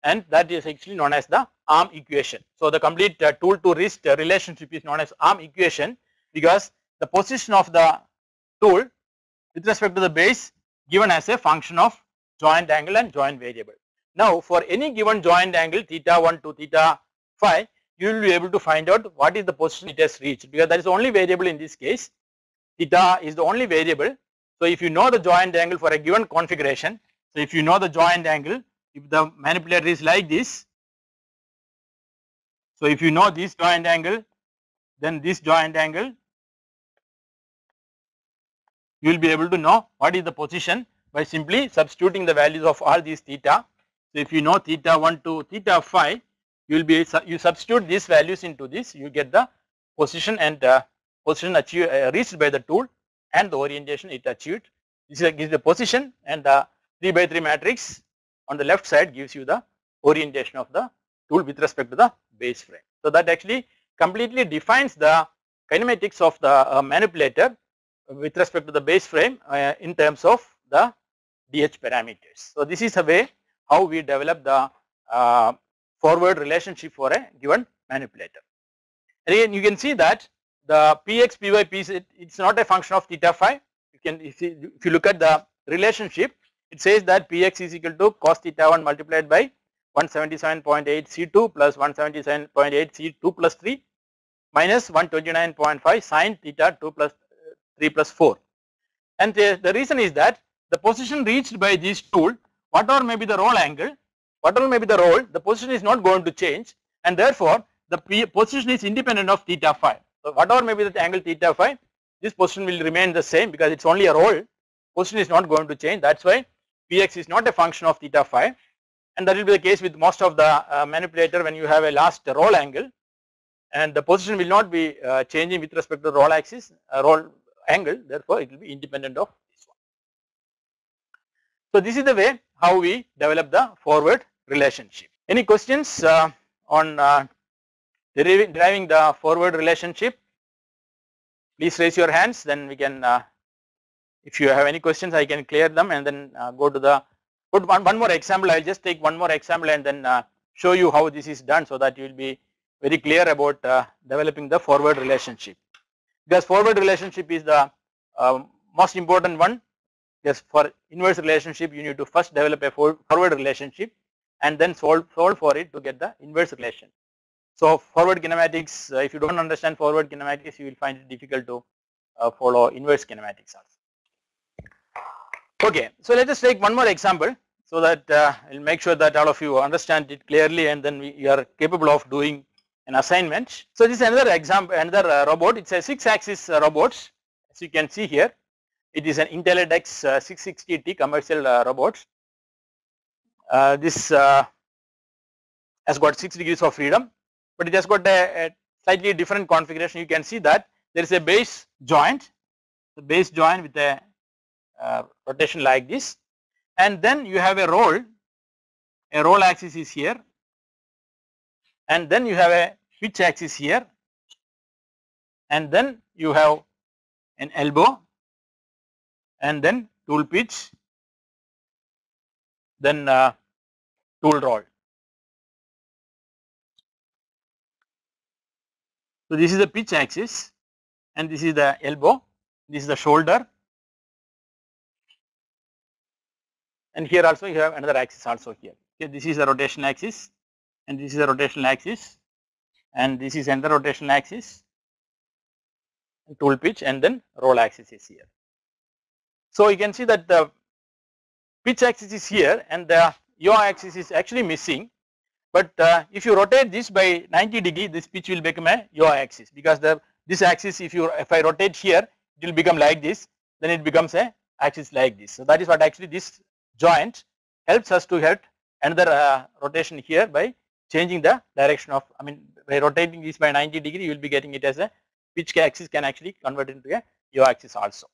and that is actually known as the arm equation. So the complete tool to wrist relationship is known as arm equation, because the position of the tool with respect to the base given as a function of joint angle and joint variable. Now for any given joint angle theta 1 to theta 5, you will be able to find out what is the position it has reached, because that is the only variable in this case. Theta is the only variable. So if you know the joint angle for a given configuration, so if you know the joint angle, if the manipulator is like this, so if you know this joint angle, then this joint angle, you will be able to know what is the position by simply substituting the values of all these theta. So if you know theta 1 to theta 5, you will be, you substitute these values into this, you get the position and position achieved, reached by the tool and the orientation it achieved. This gives the position, and the 3 by 3 matrix on the left side gives you the orientation of the tool with respect to the base frame. So that actually completely defines the kinematics of the manipulator with respect to the base frame in terms of the DH parameters. So this is a way how we develop the forward relationship for a given manipulator. Again, you can see that the Px, Py, Pz, it's not a function of theta 5. You can, if you look at the relationship, it says that Px is equal to cos theta 1 multiplied by 177.8 C2 plus 177.8 C2 plus 3 minus 129.5 sin theta 2 plus 3 plus 4. And the reason is that the position reached by this tool, whatever may be the roll angle, whatever may be the roll, the position is not going to change, and therefore the position is independent of theta 5. So whatever may be the angle theta 5, this position will remain the same because it's only a roll. Position is not going to change. That's why Px is not a function of theta 5, and that will be the case with most of the manipulator when you have a last roll angle, and the position will not be changing with respect to the roll axis, roll angle. Therefore, it will be independent of this one. So this is the way how we develop the forward relationship. Any questions on deriving the forward relationship? Please raise your hands, then we can, if you have any questions, I can clear them and then go to the, put one more example. I will just take one more example and then show you how this is done, so that you will be very clear about developing the forward relationship. Because forward relationship is the most important one. Yes, for inverse relationship, you need to first develop a forward relationship and then solve for it to get the inverse relation. So forward kinematics, if you don't understand forward kinematics, you will find it difficult to follow inverse kinematics also. Okay, so let us take one more example, so that I'll make sure that all of you understand it clearly, and then you are capable of doing an assignment. So this is another example, another robot. It's a 6-axis robot. As you can see here, it is an Intelex 660T commercial robot. This has got 6 degrees of freedom, but it has got a slightly different configuration. You can see that there is a base joint, the base joint with a rotation like this, and then you have a roll axis is here, and then you have a pitch axis here, and then you have an elbow, and then tool pitch, then tool roll. So this is the pitch axis, and this is the elbow, this is the shoulder, and here also you have another axis also here. Okay, this is the rotational axis, and this is the rotational axis, and this is another rotational axis, tool pitch, and then roll axis is here. So you can see that the pitch axis is here and the yaw axis is actually missing, but if you rotate this by 90 degree, this pitch will become a yaw axis, because this axis, if I rotate here, it will become like this, then it becomes a axis like this. So that is what actually this joint helps us to get another rotation here by changing the direction of, by rotating this by 90 degree, you will be getting it as a pitch axis can actually convert into a yaw axis also.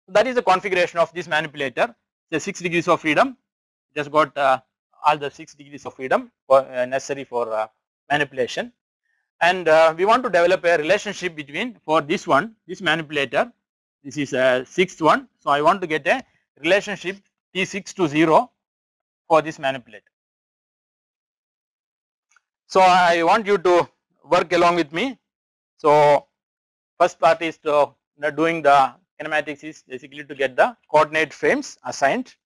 So that is the configuration of this manipulator. The 6 degrees of freedom, it has got all the 6 degrees of freedom necessary for manipulation, and we want to develop a relationship between, for this one, this manipulator, this is a 6th one, so I want to get a relationship T6 to 0 for this manipulator. So I want you to work along with me. So first part is to doing the kinematics is basically to get the coordinate frames assigned,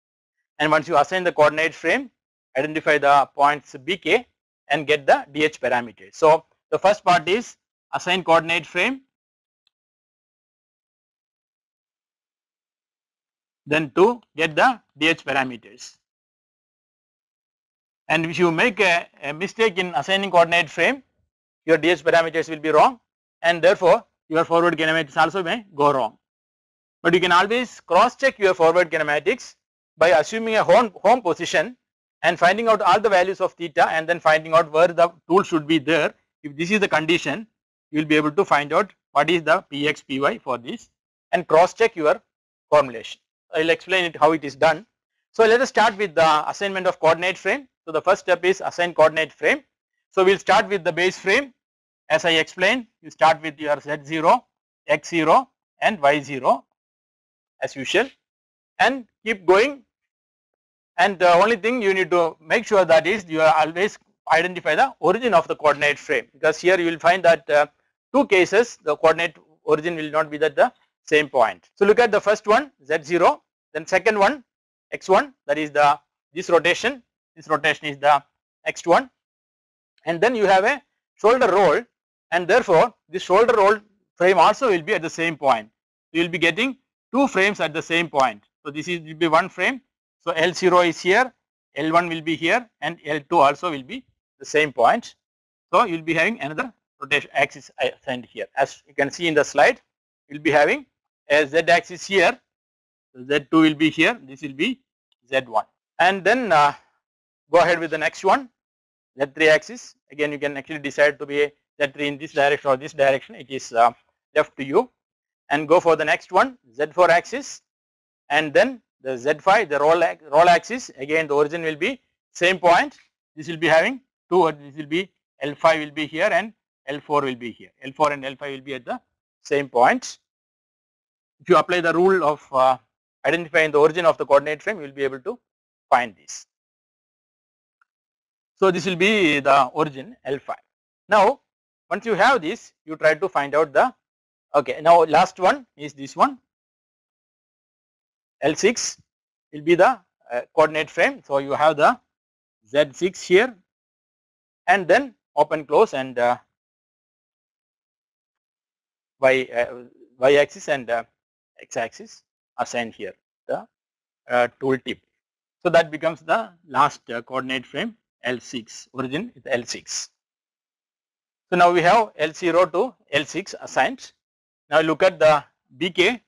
and once you assign the coordinate frame, identify the points BK and get the DH parameters. So the first part is assign coordinate frame, then to get the DH parameters. And if you make a mistake in assigning coordinate frame, your DH parameters will be wrong, and therefore your forward kinematics also may go wrong. But you can always cross check your forward kinematics by assuming a home position and finding out all the values of theta, and then finding out where the tool should be there. If this is the condition, you will be able to find out what is the Px, Py for this, and cross check your formulation. I will explain it how it is done. So let us start with the assignment of coordinate frame. So the first step is assign coordinate frame. So we will start with the base frame. As I explained, you start with your Z0, X0 and Y0 as usual, and keep going, and the only thing you need to make sure that is you always identify the origin of the coordinate frame, because here you will find that two cases the coordinate origin will not be at the same point. So look at the first one, Z0, then second one X1, that is this rotation is the X1, and then you have a shoulder roll, and therefore this shoulder roll frame also will be at the same point. You will be getting two frames at the same point. So this will be one frame. So L0 is here, L1 will be here, and L2 also will be the same point. So you will be having another rotation axis assigned here. As you can see in the slide, you will be having a Z axis here, so Z2 will be here, this will be Z1. And then go ahead with the next one, Z3 axis. Again, you can actually decide to be a Z3 in this direction or this direction, it is left to you. And go for the next one, Z4 axis, and then the Z5, the roll axis. Again, the origin will be same point. This will be having two, this will be L5 will be here and L4 will be here. L4 and L5 will be at the same point. If you apply the rule of identifying the origin of the coordinate frame, you will be able to find this. So this will be the origin L5. Now, once you have this, you try to find out the, okay, now last one is this one, L6 will be the coordinate frame. So you have the Z6 here, and then open close and y axis and x axis assigned here, the tool tip. So that becomes the last coordinate frame, L6, origin is L6. So now we have L0 to L6 assigned. Now look at the BK,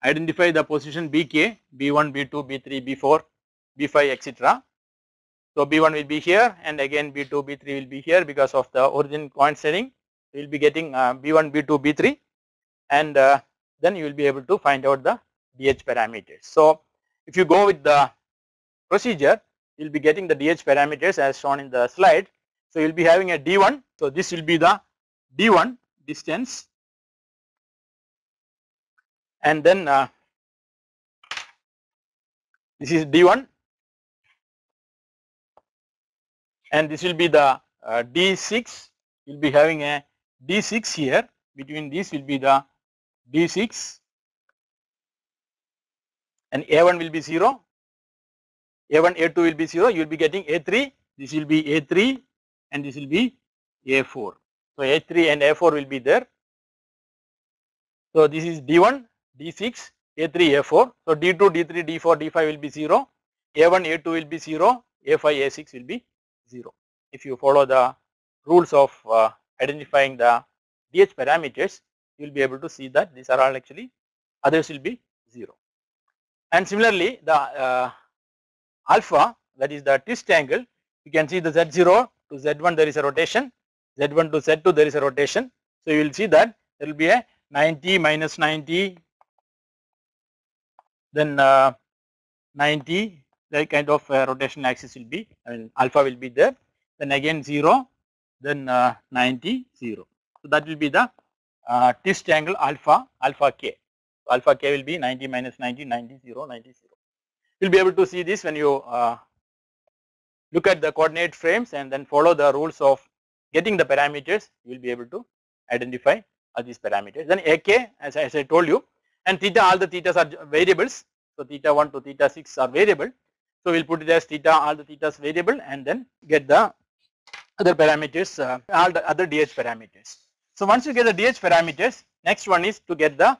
identify the position BK, B1, B2, B3, B4, B5, etc. So B1 will be here, and again B2, B3 will be here because of the origin coinciding. You will be getting B1, B2, B3, and then you will be able to find out the DH parameters. So if you go with the procedure, you will be getting the DH parameters as shown in the slide. So you will be having a D1. So this will be the D1 distance, and then this is D1, and this will be the D6. You will be having a D6 here. Between these will be the D6, and A1 will be 0. A1, A2 will be 0. You will be getting A3. This will be A3, and this will be A4. So A3 and A4 will be there. So this is D1, D6, A3, A4. So D2, D3, D4, D5 will be 0. A1, A2 will be 0. A5, A6 will be 0. If you follow the rules of identifying the DH parameters, you will be able to see that these are all actually, others will be 0. And similarly, the alpha, that is the twist angle, you can see the Z0 to Z1 there is a rotation, Z1 to Z2 there is a rotation. So you will see that there will be a 90 minus 90, then 90, that kind of rotational axis will be, alpha will be there, then again 0, then 90, 0. So that will be the twist angle alpha k. So alpha k will be 90 minus 90, 90, 0, 90, 0. You will be able to see this when you look at the coordinate frames and then follow the rules of getting the parameters. You will be able to identify all these parameters. Then AK, as I told you, and theta, all the thetas are variables. So theta 1 to theta 6 are variable. So we will put it as theta, all the thetas variable, and then get the other parameters, all the other DH parameters. So once you get the DH parameters, next one is to get the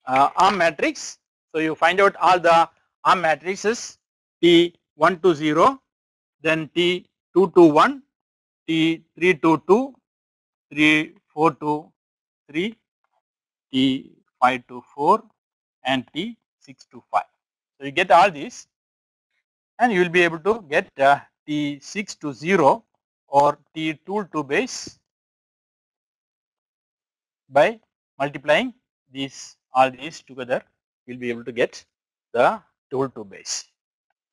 arm matrix. So you find out all the arm matrices, T1 to 0, then T2 to 1, T3 to 2, T4 to 3, T5 to 4, and T6 to 5. So you get all these, and you will be able to get T6 to 0 or T2 to base by multiplying these, all these together. You will be able to get the tool to base.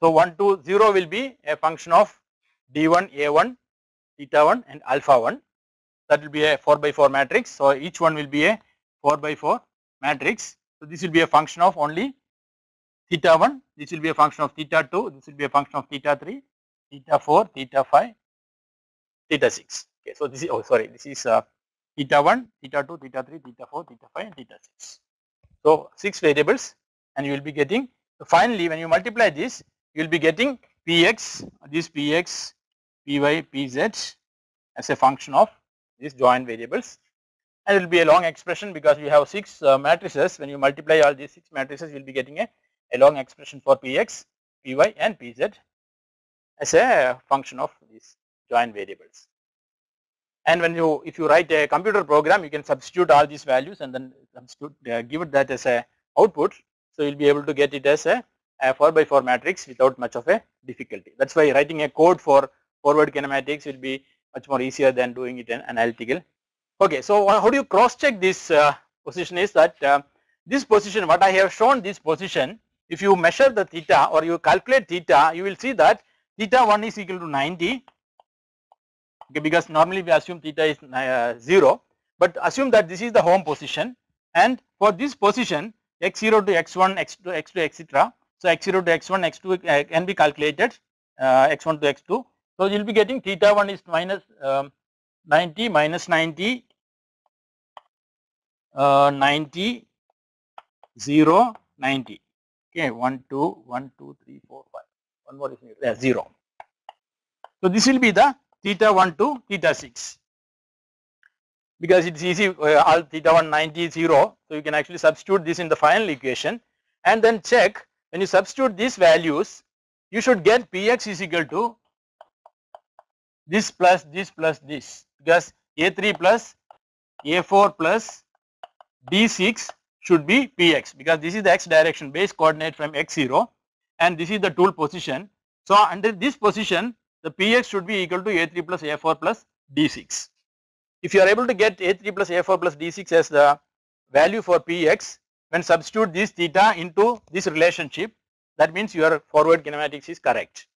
So 1 to 0 will be a function of D1, A1, theta 1 and alpha 1. That will be a 4 by 4 matrix. So each one will be a 4 by 4 matrix. So this will be a function of only theta 1, this will be a function of theta 2, this will be a function of theta 3, theta 4, theta 5, theta 6. Okay, so this is, oh sorry, this is theta 1, theta 2, theta 3, theta 4, theta 5 and theta 6. So 6 variables, and you will be getting, so finally when you multiply this, you will be getting Px, this Px, Py, Pz as a function of these joint variables. And it will be a long expression because you have 6 matrices. When you multiply all these 6 matrices, you will be getting a long expression for Px, Py and Pz as a function of these joint variables. And when you, if you write a computer program, you can substitute all these values and then substitute, give it that as a output. So you'll be able to get it as a 4 by 4 matrix without much of a difficulty. That's why writing a code for forward kinematics will be much more easier than doing it in analytical. Okay, so how do you cross check this position is that this position, what I have shown this position, if you measure the theta or you calculate theta, you will see that theta 1 is equal to 90. Okay, because normally we assume theta is 0, but assume that this is the home position, and for this position x0 to x1, x2, x2, etc. So x0 to x1, x2 can be calculated, x1 to x2. So you will be getting theta 1 is minus 90 minus 90, 90, 0, 90. Okay, 1, 2, 1, 2, 3, 4, 5. One more is there, 0. So this will be the theta 1 to theta 6. Because it's easy, all theta 1 90 0. So you can actually substitute this in the final equation and then check. When you substitute these values, you should get Px is equal to this plus this plus this, because A3 plus A4 plus D6 should be Px, because this is the x direction base coordinate from x0 and this is the tool position. So under this position, the Px should be equal to A3 plus A4 plus D6. If you are able to get A3 plus A4 plus D6 as the value for Px, when substitute this theta into this relationship, that means your forward kinematics is correct.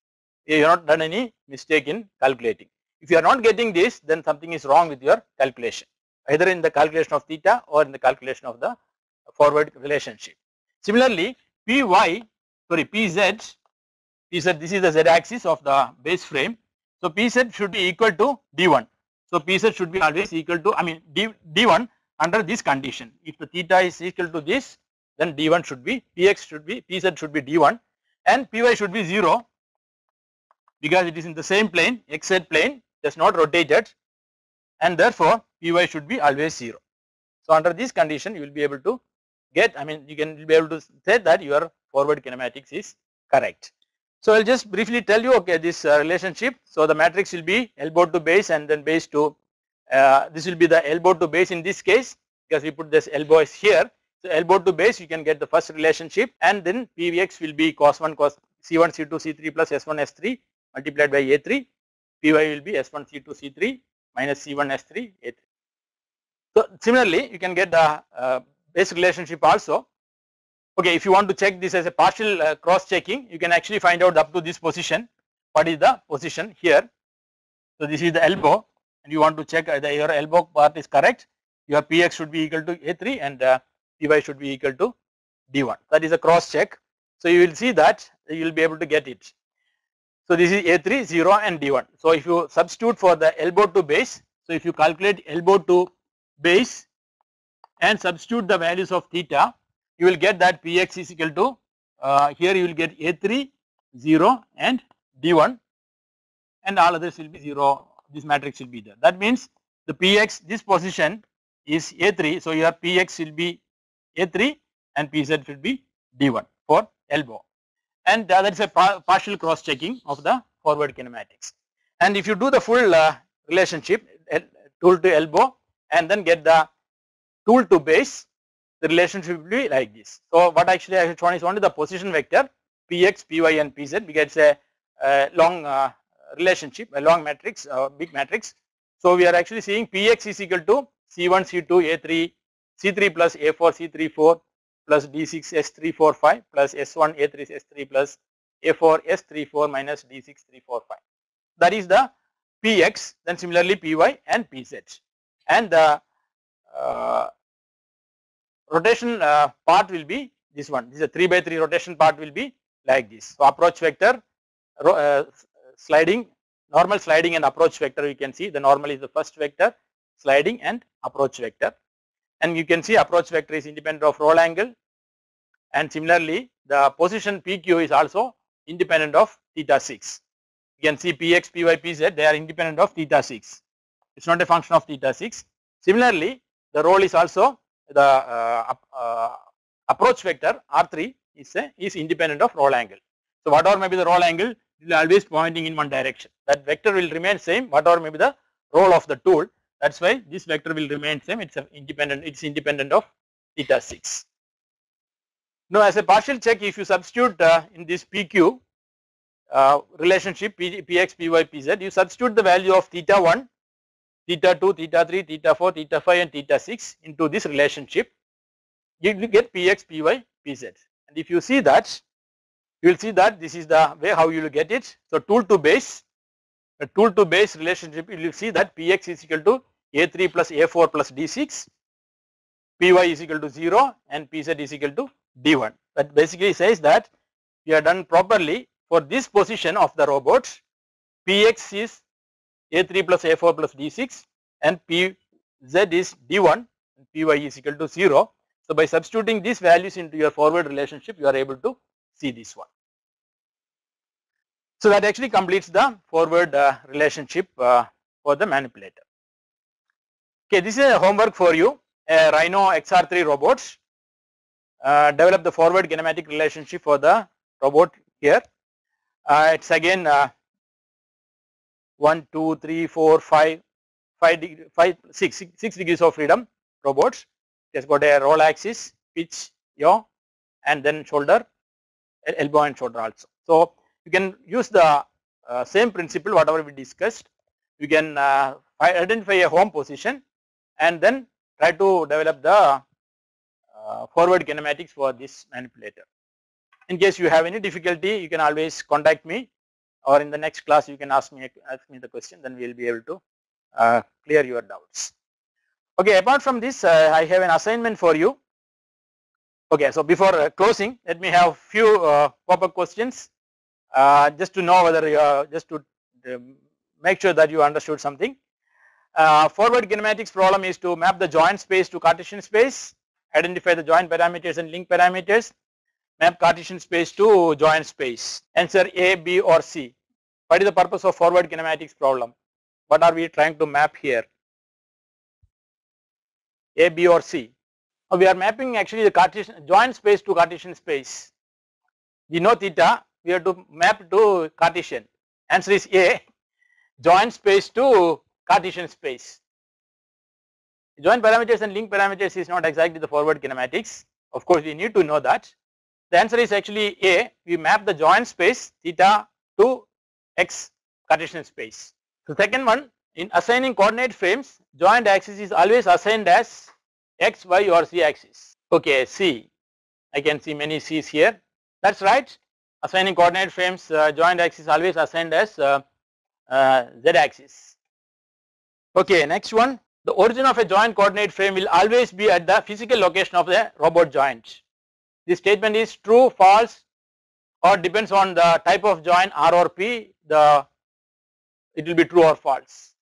You have not done any mistake in calculating. If you are not getting this, then something is wrong with your calculation, either in the calculation of theta or in the calculation of the forward relationship. Similarly, Pz, this is the z axis of the base frame. So Pz should be equal to d1. So Pz should be always equal to, d1 under this condition. If the theta is equal to this, then d1 should be, Pz should be d1, and Py should be 0, because it is in the same plane, xz plane, does not rotated, and therefore Py should be always 0. So under this condition you will be able to get, you can be able to say that your forward kinematics is correct. So I will just briefly tell you, okay, this relationship. So the matrix will be elbow to base and then base to, this will be the elbow to base in this case, because we put this elbow is here. So elbow to base, you can get the first relationship, and then Pvx will be cos 1 cos C1 C2 C3 plus S1 S3 multiplied by A3. Py will be S1 C2 C3 minus C1 S3 A3. So similarly, you can get the base relationship also. Okay, if you want to check this as a partial cross checking, you can actually find out up to this position what is the position here. So this is the elbow, and you want to check either your elbow part is correct. Your Px should be equal to A3 and Py should be equal to D1. That is a cross check. So you will see that you will be able to get it. So this is A3, 0 and D1. So if you substitute for the elbow to base, so if you calculate elbow to base and substitute the values of theta, you will get that Px is equal to, here you will get A3, 0 and D1, and all others will be 0, this matrix will be there. That means the Px, this position is A3, so your Px will be A3 and Pz will be D1 for elbow. And that is a partial cross checking of the forward kinematics. And if you do the full relationship, tool to elbow, and then get the tool to base, the relationship will be like this. So what actually I have shown is only the position vector Px, Py and Pz, because it's a long relationship, a long matrix, big matrix. So we are actually seeing Px is equal to C1, C2, A3, C3 plus A4, C3, 4 plus D6, S3, 4, 5 plus S1, A3, S3 plus A4, S3, 4 minus D6, 3, 4, 5. That is the Px, then similarly Py and Pz. And the rotation part will be this one. This is a 3 by 3 rotation part will be like this. So approach vector, sliding, normal sliding and approach vector, you can see the normal is the first vector, sliding and approach vector. And you can see approach vector is independent of roll angle, and similarly the position PQ is also independent of theta 6. You can see Px, Py, Pz, they are independent of theta 6. It's not a function of theta 6. Similarly, the roll is also the approach vector R3 is independent of roll angle. So whatever may be the roll angle, it will always pointing in one direction. That vector will remain same, whatever may be the roll of the tool. That's why this vector will remain same. It's independent of theta 6. Now as a partial check, if you substitute in this PQ relationship Px, Py, Pz, you substitute the value of theta 1, theta 2, theta 3, theta 4, theta 5 and theta 6 into this relationship, you will get Px, Py, Pz. And if you see that, you will see that this is the way how you will get it. So tool to base, the tool to base relationship, you will see that Px is equal to A3 plus A4 plus D6, Py is equal to 0 and Pz is equal to D1. That basically says that we are done properly for this position of the robot. Px is A3 plus A4 plus D6 and Pz is D1 and Py is equal to 0. So by substituting these values into your forward relationship, you are able to see this one. So that actually completes the forward relationship for the manipulator. Okay, this is a homework for you. A Rhino XR3 robot. Develop the forward kinematic relationship for the robot here. It's again 1, 2, 3, 4, 5, 6 degrees of freedom robots. It has got a roll axis, pitch, yaw, and then shoulder, elbow and shoulder also. So you can use the same principle whatever we discussed. You can identify a home position and then try to develop the forward kinematics for this manipulator. In case you have any difficulty, you can always contact me, or in the next class you can ask me the question, then we will be able to clear your doubts. Okay, apart from this, I have an assignment for you. Okay, so before closing, let me have few pop-up questions just to know whether you are, just to make sure that you understood something. Forward kinematics problem is to map the joint space to Cartesian space, identify the joint parameters and link parameters, map Cartesian space to joint space. Answer A, B or C. What is the purpose of forward kinematics problem? What are we trying to map here? A, B or C? We are mapping actually the Cartesian joint space to Cartesian space. We know theta, we have to map to Cartesian. Answer is A, joint space to Cartesian space. Joint parameters and link parameters is not exactly the forward kinematics. Of course, we need to know that. The answer is actually A, we map the joint space theta to X Cartesian space. The second one, in assigning coordinate frames, joint axis is always assigned as X, Y or Z axis. Okay, C. I can see many C's here. That's right. Assigning coordinate frames, joint axis always assigned as Z axis. Okay, next one. The origin of a joint coordinate frame will always be at the physical location of the robot joint. This statement is true, false, or depends on the type of joint R or P. It will be true or false.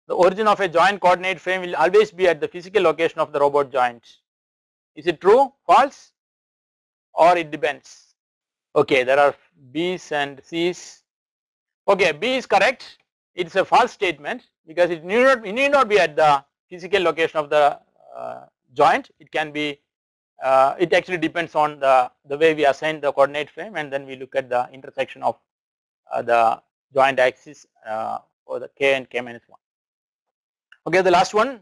The origin of a joint coordinate frame will always be at the physical location of the robot joint. Is it true, false, or it depends? Okay, there are B's and C's. Okay, B is correct. It is a false statement because it need not be at the physical location of the joint. It can be. It actually depends on the way we assign the coordinate frame, and then we look at the intersection of the joint axis for the K and K minus 1. Okay, the last one.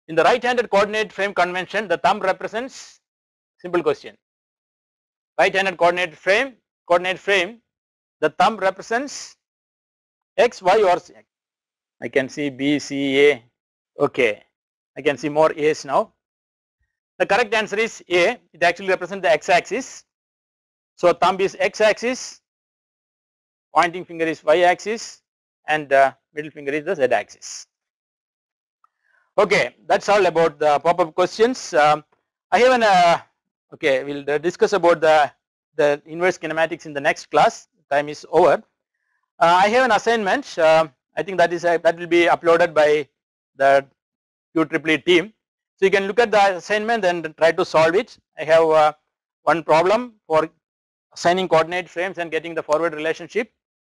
In the right-handed coordinate frame convention, the thumb represents, simple question. Right-handed coordinate frame, the thumb represents X, Y or Z. I can see B, C, A. Okay, I can see more A's now. The correct answer is A. It actually represents the X-axis. So thumb is X-axis, pointing finger is Y-axis, and middle finger is the Z-axis. Okay, that's all about the pop-up questions. I have an okay, we'll discuss about the inverse kinematics in the next class. Time is over. I have an assignment. I think that will be uploaded by the QEEE team. So you can look at the assignment and try to solve it. I have one problem for assigning coordinate frames and getting the forward relationship,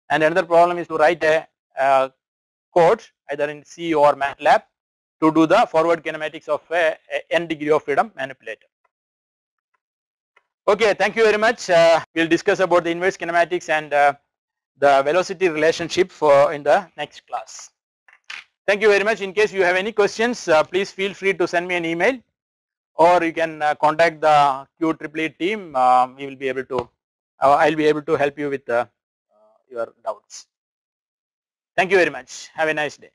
and another problem is to write a code either in C or MATLAB to do the forward kinematics of a n degree of freedom manipulator. Okay, thank you very much. We'll discuss about the inverse kinematics and the velocity relationship in the next class. Thank you very much. In case you have any questions, please feel free to send me an email, or you can contact the QEEE team. We will be able to. I'll be able to help you with your doubts. Thank you very much. Have a nice day.